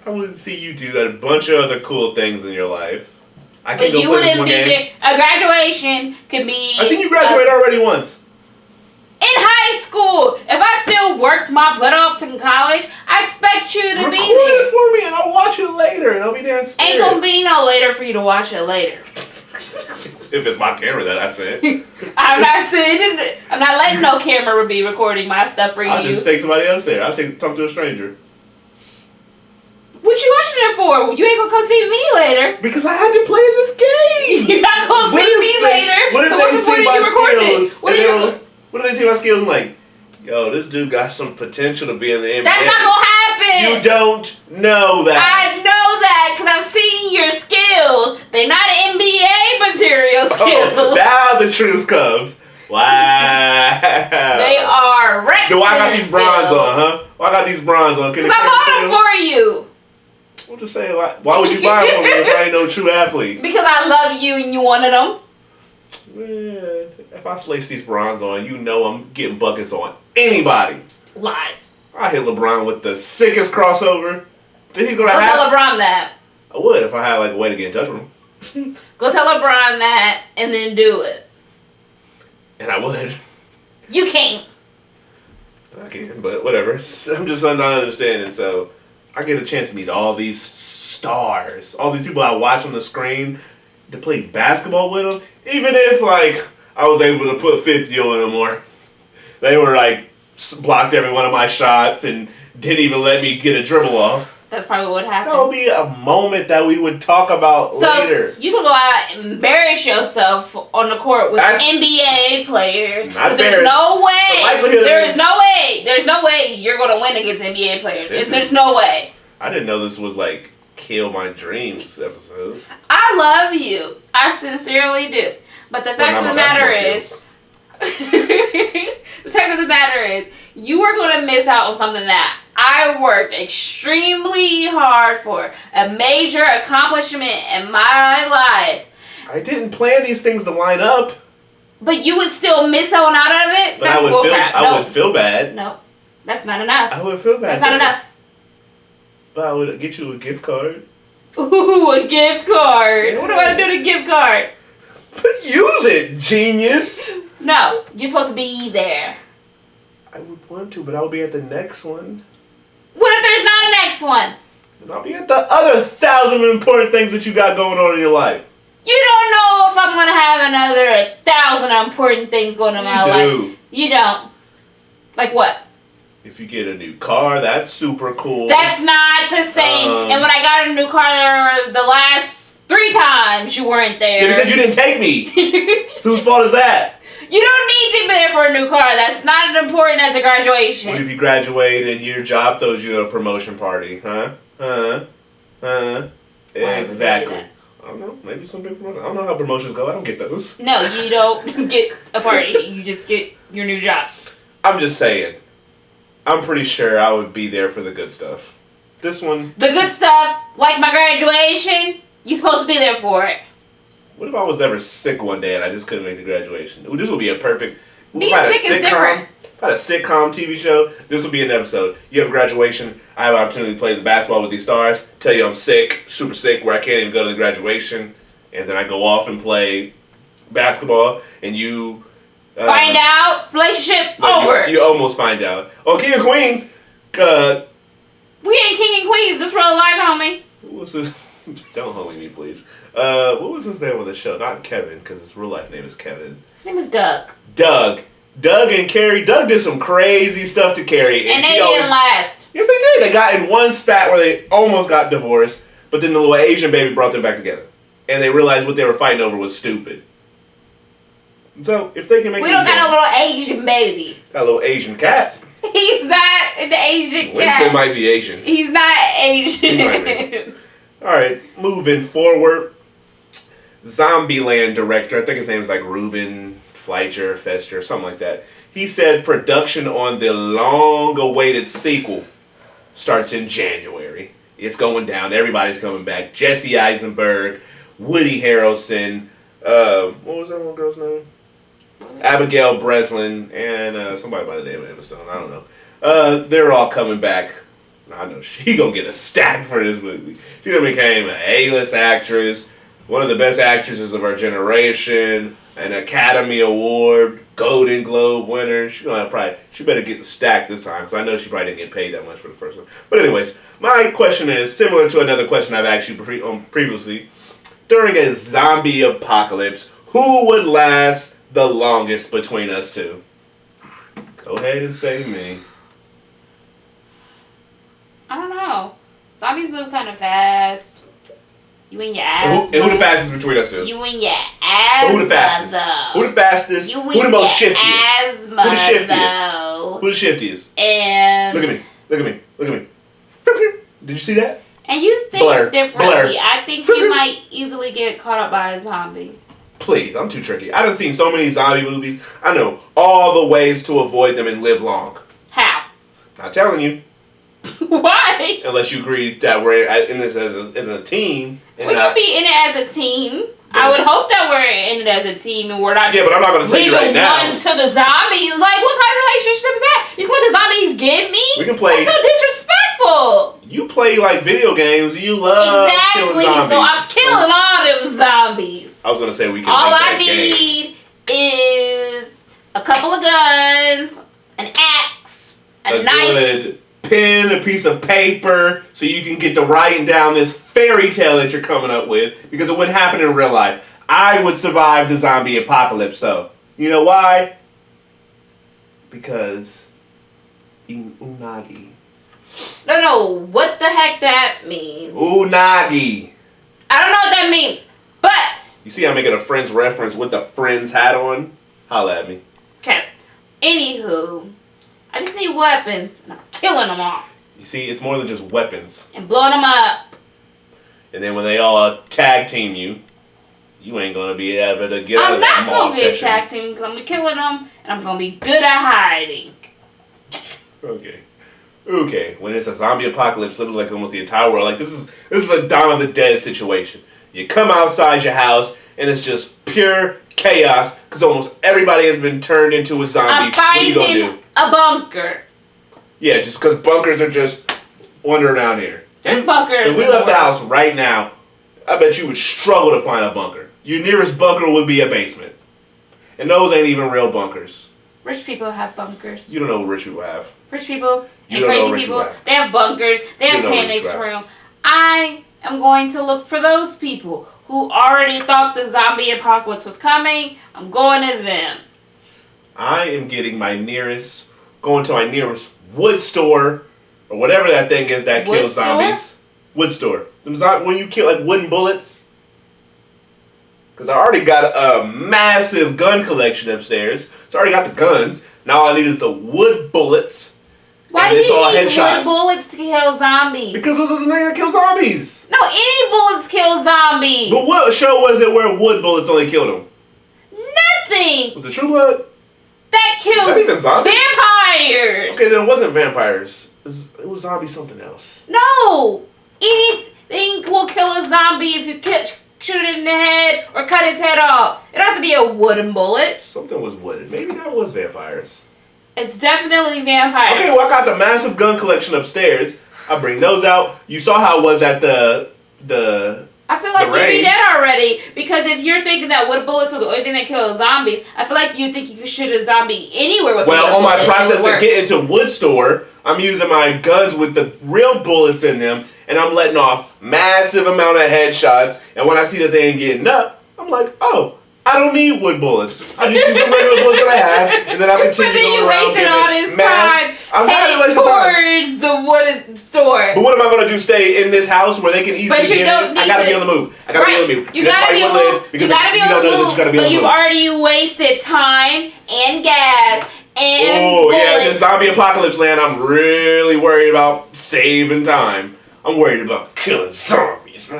I would see you do a bunch of other cool things in your life. I can but you wouldn't be there. A graduation could be. I seen you graduate already once. In high school, if I still worked my butt off in college, I expect you to be there. Record it for me, and I'll watch it later, and I'll be there in spirit. Ain't gonna be no later for you to watch it later. If it's my camera that I said. I'm not sitting. I'm not letting no camera be recording my stuff for you. I'll just take somebody else there. I'll talk to a stranger. What you watching it for? You ain't gonna come see me later. Because I had to play this game. You're not gonna see me later. What if so they see my skills? What if they see my skills and like, yo, this dude got some potential to be in the NBA. That's not gonna happen. You don't know that. I know that because I've seen your skills. They're not NBA material skills. Oh, now the truth comes. Wow. They are Rex. No, I got these bronze on, huh? Why I got these bronze on? Because I bought them for you. We'll just say, why would you buy them if I ain't no true athlete? Because I love you and you wanted them. Man, if I place these bronze on, you know I'm getting buckets on anybody. Lies. I hit LeBron with the sickest crossover. Then he's gonna Go have. tell LeBron that. I would if I had like a way to get in touch with him. Go tell LeBron that and then do it. And I would. You can't. I can, but whatever. I'm just not understanding. So I get a chance to meet all these stars, all these people I watch on the screen, to play basketball with them. Even if like I was able to put 50 on them, or they were like blocked every one of my shots and didn't even let me get a dribble off. That's probably what happened. That would be a moment that we would talk about later. You could go out and embarrass yourself on the court with NBA players. There's no way. There's no way you're going to win against NBA players. There's no way. I didn't know this was like Kill My Dreams episode. I love you. I sincerely do. But the fact of the matter is, The fact of the matter is, you are going to miss out on something that I worked extremely hard for. A major accomplishment in my life. I didn't plan these things to line up. But you would still miss out of it? But that's bullcrap. I would feel bad. No. That's not enough. I would feel bad. That's not enough. But I would get you a gift card. Ooh, a gift card. Yeah. What do I do with a gift card? But use it, genius. No, you're supposed to be there. I would want to, but I'll be at the next one. What if there's not a next one? And I'll be at the other 1,000 important things that you got going on in your life. You don't know if I'm going to have another 1,000 important things going on in my life. You don't. Like what? If you get a new car, that's super cool. That's not the same. And when I got a new car the last 3 times, you weren't there. Yeah, because you didn't take me. Whose fault is that? You don't need to be there for a new car. That's not as important as a graduation. What if you graduate and your job throws you to a promotion party? Huh? Exactly. I don't know. Maybe some big promotion. I don't know how promotions go. I don't get those. No, you don't get a party. You just get your new job. I'm just saying. I'm pretty sure I would be there for the good stuff. This one... The good stuff, like my graduation, you're supposed to be there for it. What if I was ever sick one day and I just couldn't make the graduation? Ooh, this would be a perfect... Being sick is different. If I had a sitcom TV show, this would be an episode. You have a graduation, I have an opportunity to play the basketball with these stars, tell you I'm sick, super sick, where I can't even go to the graduation, and then I go off and play basketball, and you... find out, relationship over. You almost find out. Oh, King of Queens, we ain't King and Queens, this real life, homie. Who was this? Don't homie me, please. What was his name on the show? Not Kevin, because his real life name is Kevin. His name is Doug. Doug and Carrie. Doug did some crazy stuff to Carrie. And they didn't last. Yes, they did. They got in one spat where they almost got divorced, but then the little Asian baby brought them back together. And they realized what they were fighting over was stupid. So, if they can make... We don't got a little Asian baby. Got a little Asian cat. He's not an Asian cat. Winston might be Asian. He's not Asian. He might be. Alright, moving forward. Zombieland director, I think his name is like Ruben Fleischer, Fester, something like that. He said production on the long-awaited sequel starts in January. It's going down. Everybody's coming back. Jesse Eisenberg, Woody Harrelson, what was that one girl's name? Abigail Breslin, and somebody by the name of Emma Stone. I don't know. They're all coming back. I know she gonna get a stack for this movie. She done became an A-list actress, one of the best actresses of our generation, an Academy Award, Golden Globe winner. She better get the stack this time, because I know she probably didn't get paid that much for the first one. But anyways, my question is similar to another question I've asked you previously. During a zombie apocalypse, who would last the longest between us two? Go ahead and say me. I don't know. Zombies move kind of fast. You and your asthma. Who the fastest between us two? You and your asthma. Who the fastest? Though. Who the fastest? You who the most shiftiest? Asthma, who the shiftiest? Though. Who the shiftiest? And look at me. Look at me. Look at me. Did you see that? And you think differently. Blur. I think you might easily get caught up by a zombie. Please, I'm too tricky. I done seen so many zombie movies. I know all the ways to avoid them and live long. How? Not telling you. Why? Unless you agree that we're in this as a team. We could be in it as a team. I would hope that we're in it as a team and we're not. Yeah, but I'm not going to tell you right now. One to the zombies. Like, what kind of relationship is that? You let the zombies get me? We can play. That's so disrespectful. You play like video games. You love exactly. Killing zombies. So I'm killing all them zombies. I was going to say we can. All I need is a couple of guns, an axe, a knife. Good pen, a piece of paper, so you can get to writing down this fairy tale that you're coming up with, because it wouldn't happen in real life. I would survive the zombie apocalypse, though. You know why? Because eating unagi. No, what the heck that means? Unagi. I don't know what that means, but... You see I'm making a Friends reference with the Friends hat on? Holla at me. Okay. Anywho, I just need weapons, and I'm killing them all. You see, it's more than just weapons. And blowing them up. And then when they all tag team you, you ain't gonna be able to get out I'm of that not mall going to be a section. tag team because I'm going to be killing them and I'm going to be good at hiding. Okay. When it's a zombie apocalypse, literally like almost the entire world, like this is a Dawn of the Dead situation. You come outside your house and it's just pure chaos because almost everybody has been turned into a zombie. I'm What are you gonna finding do? a bunker. Yeah, just because bunkers are just wandering around here. There's bunkers. If we left the house right now, I bet you would struggle to find a bunker. Your nearest bunker would be a basement. And those ain't even real bunkers. Rich people have bunkers. You don't know what rich people have. Rich people You and don't know crazy what rich people, people have. they have bunkers, they You have know what panics rich people room. I am going to look for those people who already thought the zombie apocalypse was coming. I'm going to them. I am going to my nearest wood store, or whatever that thing is that Wood kills store? zombies. Wood store. When you kill like wooden bullets. Because I already got a massive gun collection upstairs. So I already got the guns. Now all I need is the wood bullets. Why and do it's you all need headshots. wood bullets to kill zombies? Because those are the things that kill zombies. No, any bullets kill zombies. But what show was it where wood bullets only killed them? Nothing. Was it True Blood? That kills That isn't zombies. vampires. Okay, then it wasn't vampires. It was zombie something else. No. Anything will kill a zombie if you shoot it in the head or cut its head off. It don't have to be a wooden bullet. Something was wooden. Maybe that was vampires. It's definitely vampires. Okay, well I got the massive gun collection upstairs. I bring those out. You saw how it was at the I feel like the you'd be range. dead already because if you're thinking that wood bullets are the only thing that kills zombies, I feel like you think you could shoot a zombie anywhere with a Well, wood on my bullet and it process would to work. get into wood store, I'm using my guns with the real bullets in them, and I'm letting off massive amount of headshots. And when I see that they ain't getting up, I'm like, oh, I don't need wood bullets. I just use the regular bullets that I have, and then I'll But continue then you going around wasted giving all this mass. time I'm not heading wasting time. towards the wood store. But what am I going to do? Stay in this house where they can easily But you get don't in? need I got to to. be on the move. I got to be on the move. You See, that's gotta why be you able wanna to live, move. because You gotta be you able don't to know that you gotta move. be on But the you've move. already wasted time and gas and Oh, yeah, in the bullets. zombie apocalypse land, I'm really worried about saving time. I'm worried about killing zombies.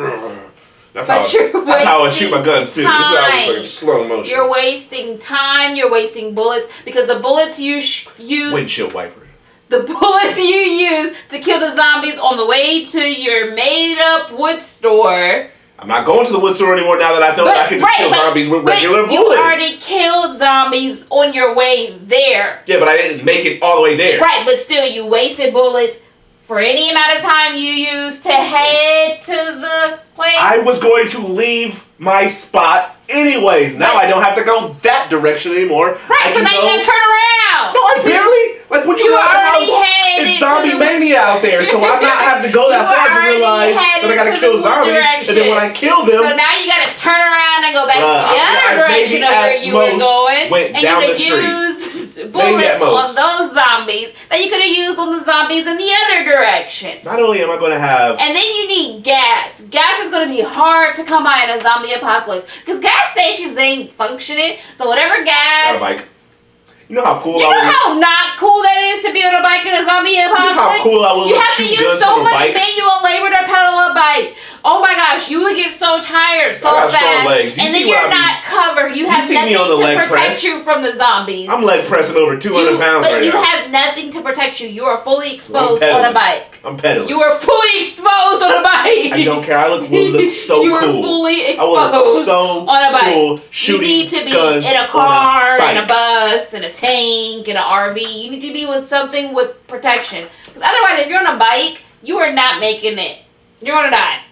That's how I shoot my guns, too. This is how I like slow motion. You're wasting time. You're wasting bullets because the bullets you use. Windshield wiper. The bullets you use to kill the zombies on the way to your made-up wood store. I'm not going to the wood store anymore now that I know that I can just kill zombies with regular bullets. You already killed zombies on your way there. Yeah, but I didn't make it all the way there. Right, but still you wasted bullets for any amount of time you used to head to the place. I was going to leave my spot anyways. Now I don't have to go that direction anymore. Right, so now you gotta turn around. No, I barely. Like, when you go out the already house, headed it's to zombie the mania out there, so I'm not having to go that far to already realize that I headed gotta to kill the zombies. direction. And then when I kill them, So now you gotta turn around and go back I the other direction maybe of where at you were most going. went And you down could the street. use Maybe bullets at most. on those zombies that you could have used on the zombies in the other direction. not only am I going to have... And then you need gas. Gas is going to be hard to come by in a zombie apocalypse. Because gas stations ain't functioning. So whatever gas... Like, you know how cool You I know was... how not cool that is to be on a bike in a zombie apocalypse? You know how cool I was You to have to shoot use guns so from a much bike? manual labor to pedal a bike. Oh my gosh, you would get so tired so I got strong fast. legs. You And see then what you're I mean? not covered. You You have see me nothing on the to leg protect press. you from the zombies. I'm leg pressing over 200 pounds But right you now. have nothing to protect you. You are fully exposed pedaling. on a bike. I'm pedaling. You are fully exposed on a bike. I don't care. I will look so you cool. are fully I will look exposed so on a bike. cool You shooting need to be guns in a on car, bike. in a bus, in a tank, in an RV. You need to be with something with protection. Because otherwise, if you're on a bike, you are not making it. You're gonna die.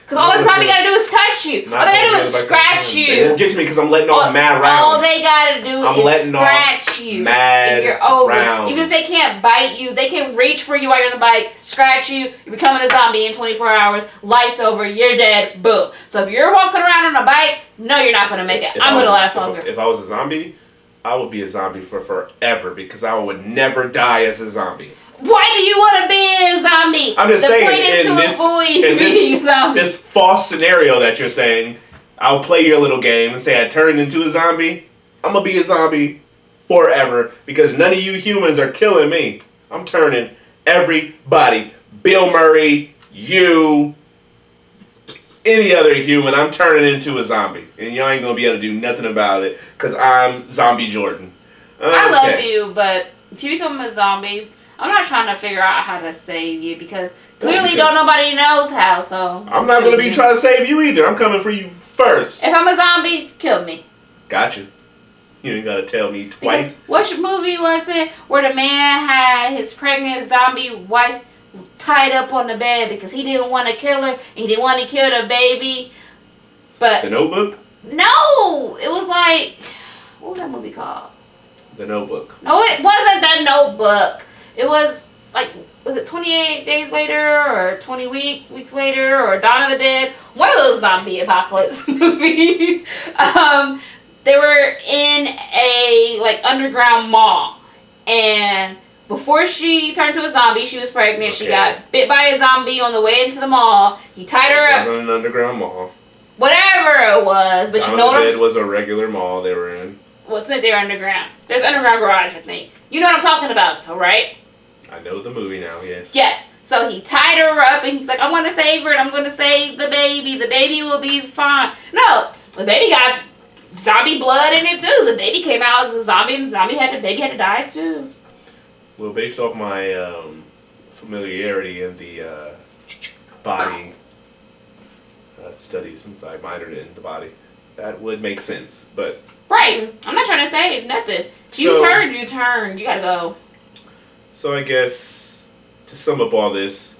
Because all the time you gotta do is touch you. All they gotta do is scratch They you. won't get to me because I'm letting off mad rounds. All they gotta do I'm is letting off scratch you. mad and you're over. rounds. Even if they can't bite you, they can reach for you while you're on the bike, scratch you, you're becoming a zombie in 24 hours, life's over, you're dead, boom. So if you're walking around on a bike, no, you're not gonna make it. I'm gonna last longer. If I was a zombie, I would be a zombie for forever because I would never die as a zombie. Why do you want to be a zombie? I'm just the saying, point is in to this, avoid in being a zombie. this false scenario that you're saying, I'll play your little game and say I turned into a zombie. I'm going to be a zombie forever because none of you humans are killing me. I'm turning everybody. Bill Murray, you, any other human, I'm turning into a zombie. And y'all ain't gonna be able to do nothing about it, because I'm Zombie Jordan. Okay. I love you, but if you become a zombie, I'm not trying to figure out how to save you, because clearly don't nobody knows how, so... I'm not gonna be trying to save you either. I'm coming for you first. If I'm a zombie, kill me. Gotcha. You ain't gotta tell me twice. Because which movie was it where the man had his pregnant zombie wife tied up on the bed because he didn't want to kill her and he didn't want to kill the baby? But The Notebook? No! It was like... What was that movie called? The Notebook. No, it wasn't The Notebook. It was like... Was it 28 Days Later or 20 Weeks Later or Dawn of the Dead? One of those zombie apocalypse movies. They were in a like underground mall, and before she turned to a zombie, she was pregnant. Okay. She got bit by a zombie on the way into the mall. He tied her up. It wasn't an underground mall. Whatever it was, but you know what? It was a regular mall they were in. Wasn't there underground? There's underground garage, I think. You know what I'm talking about, though, right? I know the movie now. Yes. Yes. So he tied her up, and he's like, "I'm going to save her, and I'm going to save the baby. The baby will be fine." No, the baby got zombie blood in it too. The baby came out as a zombie, and the baby had to die too. Well, based off my familiarity in the body studies, since I minored in the body, that would make sense. But right, I'm not trying to save nothing. You turned. You gotta go. So I guess to sum up all this,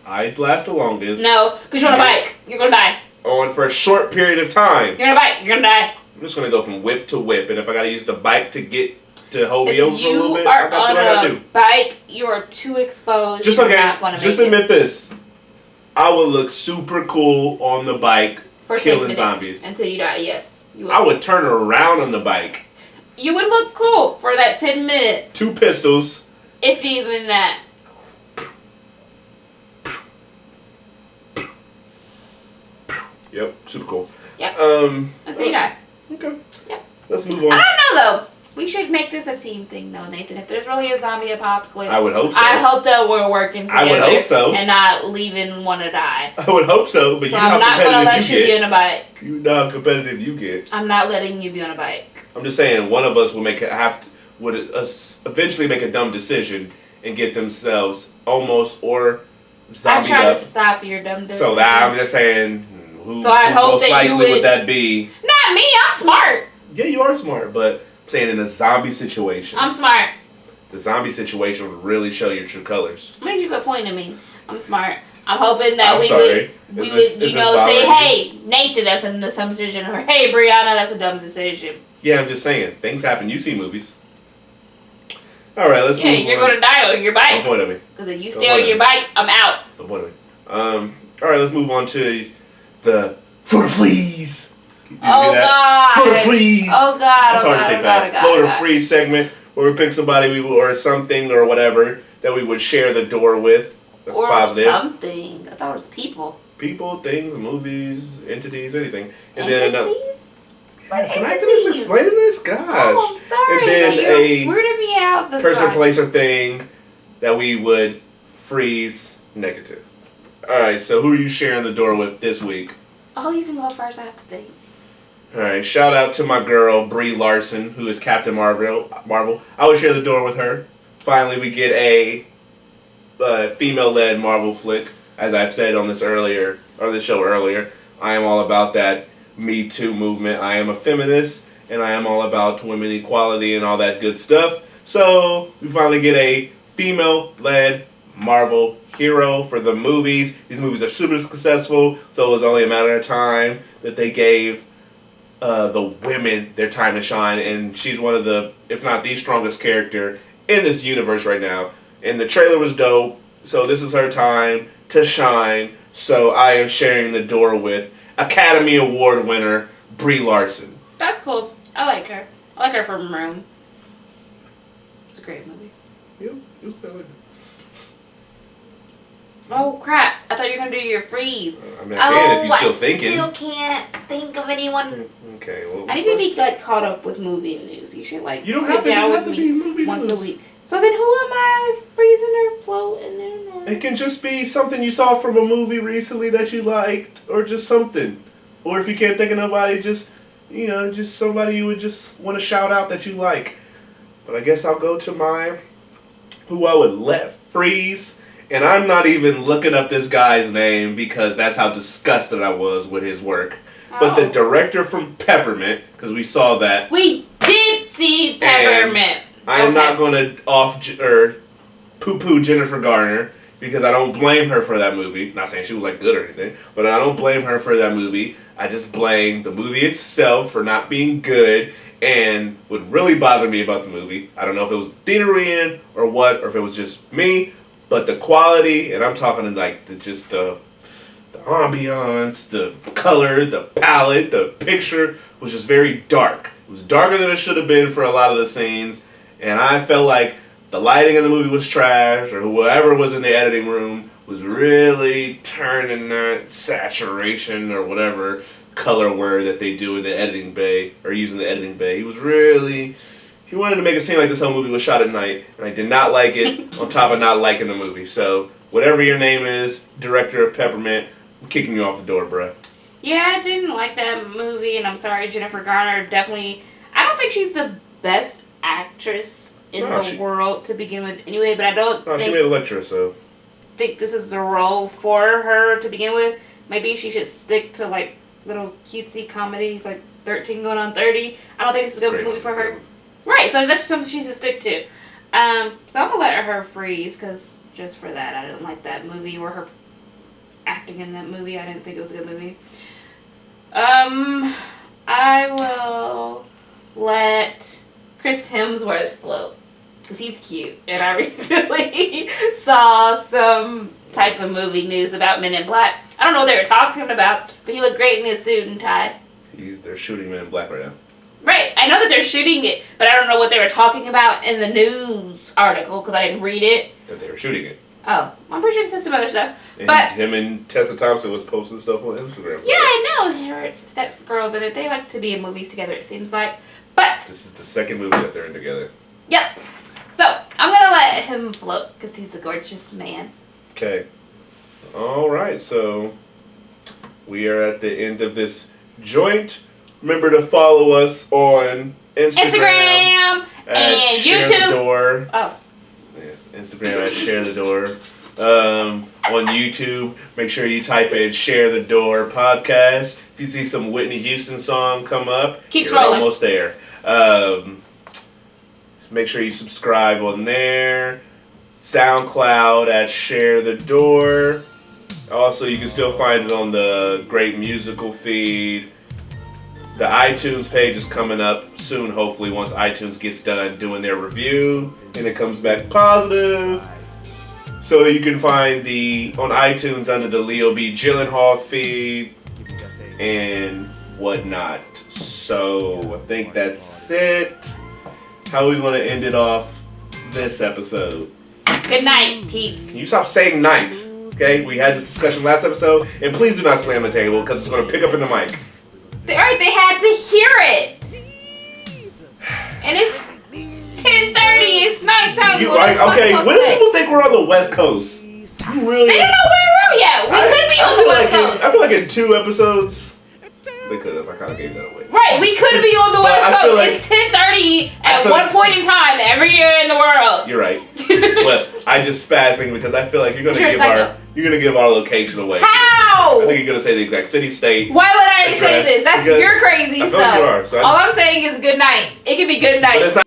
I'd last the longest. No, because you're on a bike. You're gonna die. On for a short period of time. You're on a bike. You're gonna die. I'm just gonna go from whip to whip, and if I gotta use the bike to get to hold me over for a little bit, I gotta do what I gotta do. Bike, you are too exposed. Just admit this. I would look super cool on the bike for killing zombies until you die. Yes, you would. I would turn around on the bike. You would look cool for that 10 minutes. 2 pistols. If even that. Yep, super cool. Yep. Until you die. Okay. Yep. Let's move on. I don't know though. We should make this a team thing though, Nathan. If there's really a zombie apocalypse, I would hope so. I hope that we're working together. I would hope so. And not leaving one to die. I would hope so, but so I'm not going to let you be on a bike. You know how competitive you get. I'm not letting you be on a bike. I'm just saying one of us would eventually make a dumb decision and get themselves almost or zombied up. I try to stop your dumb decision. So I'm just saying, who hope most likely would that be? Not me. I'm smart. Yeah, you are smart, but I'm saying in a zombie situation. I'm smart. The zombie situation would really show your true colors. What made you good point at me? I'm smart. I'm hoping that we would say, "Hey, Nathan, that's a dumb decision," or "Hey, Brianna, that's a dumb decision." Yeah, I'm just saying. Things happen. You see movies. All right, let's move on. Yeah, you're going to die on your bike. Don't point at me. Because if you stay on your bike, I'm out. Don't point at me. All right, let's move on to the For the Freeze. Oh, God. For the Freeze. Oh, God. That's hard to say fast. For the Freeze segment where we pick somebody or something or whatever that we would share the door with. That's or positive. Something. I thought it was people. People, things, movies, entities, anything. And entities? Yes, can I finish explaining this? Gosh. Oh, I'm sorry. And then a weirded me out this person, time. place, or thing that we would freeze negative. Alright, so who are you sharing the door with this week? Oh, you can go first. I have to think. Alright, shout out to my girl, Brie Larson, who is Captain Marvel. I would share the door with her. Finally, we get a female-led Marvel flick. As I've said on this show earlier, I am all about that Me Too movement. I am a feminist, and I am all about women equality and all that good stuff. So, we finally get a female-led Marvel hero for the movies. These movies are super successful, so it was only a matter of time that they gave the women their time to shine, and she's one of the, if not the strongest character in this universe right now. And the trailer was dope, so this is her time to shine. So I am sharing the door with Academy Award winner Brie Larson. That's cool. I like her. I like her from Room. It's a great movie. Yep, it was good. Oh crap! I thought you were gonna do your freeze. I mean, I can if you're still thinking. I still can't think of anyone. Okay, well. I need to be caught up with movie news. You should you don't sit down with me once a week. So then, who am I freezing or floating in? Or It can just be something you saw from a movie recently that you liked, or just something. Or if you can't think of nobody, just somebody you would just want to shout out that you like. But I guess I'll go to my who I would let freeze. And I'm not even looking up this guy's name because that's how disgusted I was with his work. Oh. But the director from Peppermint, because we saw that. We did see Peppermint. I am not going to poo-poo Jennifer Garner because I don't blame her for that movie. Not saying she was like good or anything, but I don't blame her for that movie. I just blame the movie itself for not being good. And what really bothered me about the movie, I don't know if it was theater in or what, or if it was just me, but the quality, and I'm talking like the ambiance, the color, the palette, the picture was just very dark. It was darker than it should have been for a lot of the scenes, and I felt like the lighting in the movie was trash, or whoever was in the editing room was really turning that saturation or whatever color word that they do in the editing bay, or using the editing bay. He wanted to make it seem like this whole movie was shot at night, and I did not like it, on top of not liking the movie. So, whatever your name is, director of Peppermint, I'm kicking you off the door, bruh. Yeah, I didn't like that movie, and I'm sorry, Jennifer Garner definitely... I don't think she's the best actress in the world to begin with anyway, but I don't think... she made a lecture, so... think this is a role for her to begin with. Maybe she should stick to, like, little cutesy comedies, like 13 going on 30. I don't think this is a good movie for her. Right, so that's something she should stick to. So I'm going to let her freeze, because just for that, I didn't like that movie, or her acting in that movie. I didn't think it was a good movie. I will let Chris Hemsworth float, because he's cute, and I recently saw some type of movie news about Men in Black. I don't know what they were talking about, but he looked great in his suit and tie. They're shooting Men in Black right now. Right, I know that they're shooting it, but I don't know what they were talking about in the news article, because I didn't read it. That they were shooting it. Oh, I'm pretty sure it says some other stuff. And but him and Tessa Thompson was posting stuff on Instagram. Yeah, I know. That girls in it. They like to be in movies together, it seems like. But this is the second movie that they're in together. Yep. So, I'm going to let him float, because he's a gorgeous man. Okay. All right, so we are at the end of this joint. Remember to follow us on Instagram and Share YouTube. The Door. Oh. Yeah, Instagram at Share the Door. On YouTube, make sure you type in Share the Door podcast. If you see some Whitney Houston song come up, keep you're scrolling. Almost there. Make sure you subscribe on there. SoundCloud at Share the Door. Also, you can still find it on the Great Musical feed. The iTunes page is coming up soon, hopefully, once iTunes gets done doing their review and it comes back positive. So you can find on iTunes under the Leo B. Gyllenhaal feed and whatnot. So I think that's it. How are we going to end it off this episode? Good night, peeps. Can you stop saying night? Okay, we had this discussion last episode, and please do not slam the table because it's going to pick up in the mic. They had to hear it. And it's 10:30. It's nighttime. Okay, what do people think we're on the West Coast? Really? They don't know where we're at yet. We could be on the West Coast. I feel like in 2 episodes, they could have. I kind of gave that away. Right, we could be on the West Coast. It's 10:30 at one point in time every year in the world. You're right. But I just spazzing because I feel like you're gonna give our location away. How? I think you're gonna say the exact city, state. Why would I say this? You're crazy. All I'm saying is good night. It could be good night. But it's not.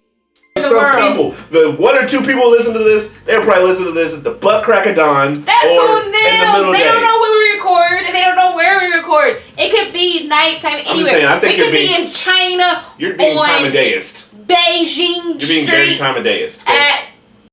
Some people, the 1 or 2 people listen to this, they'll probably listen to this at the butt crack of dawn. That's or on them. In the middle they day. Don't know when we record, and they don't know where we record. It could be nighttime anywhere. I'm just saying, I think we could be in China. You're being time of dayist. Beijing. You're being very time of dayist. At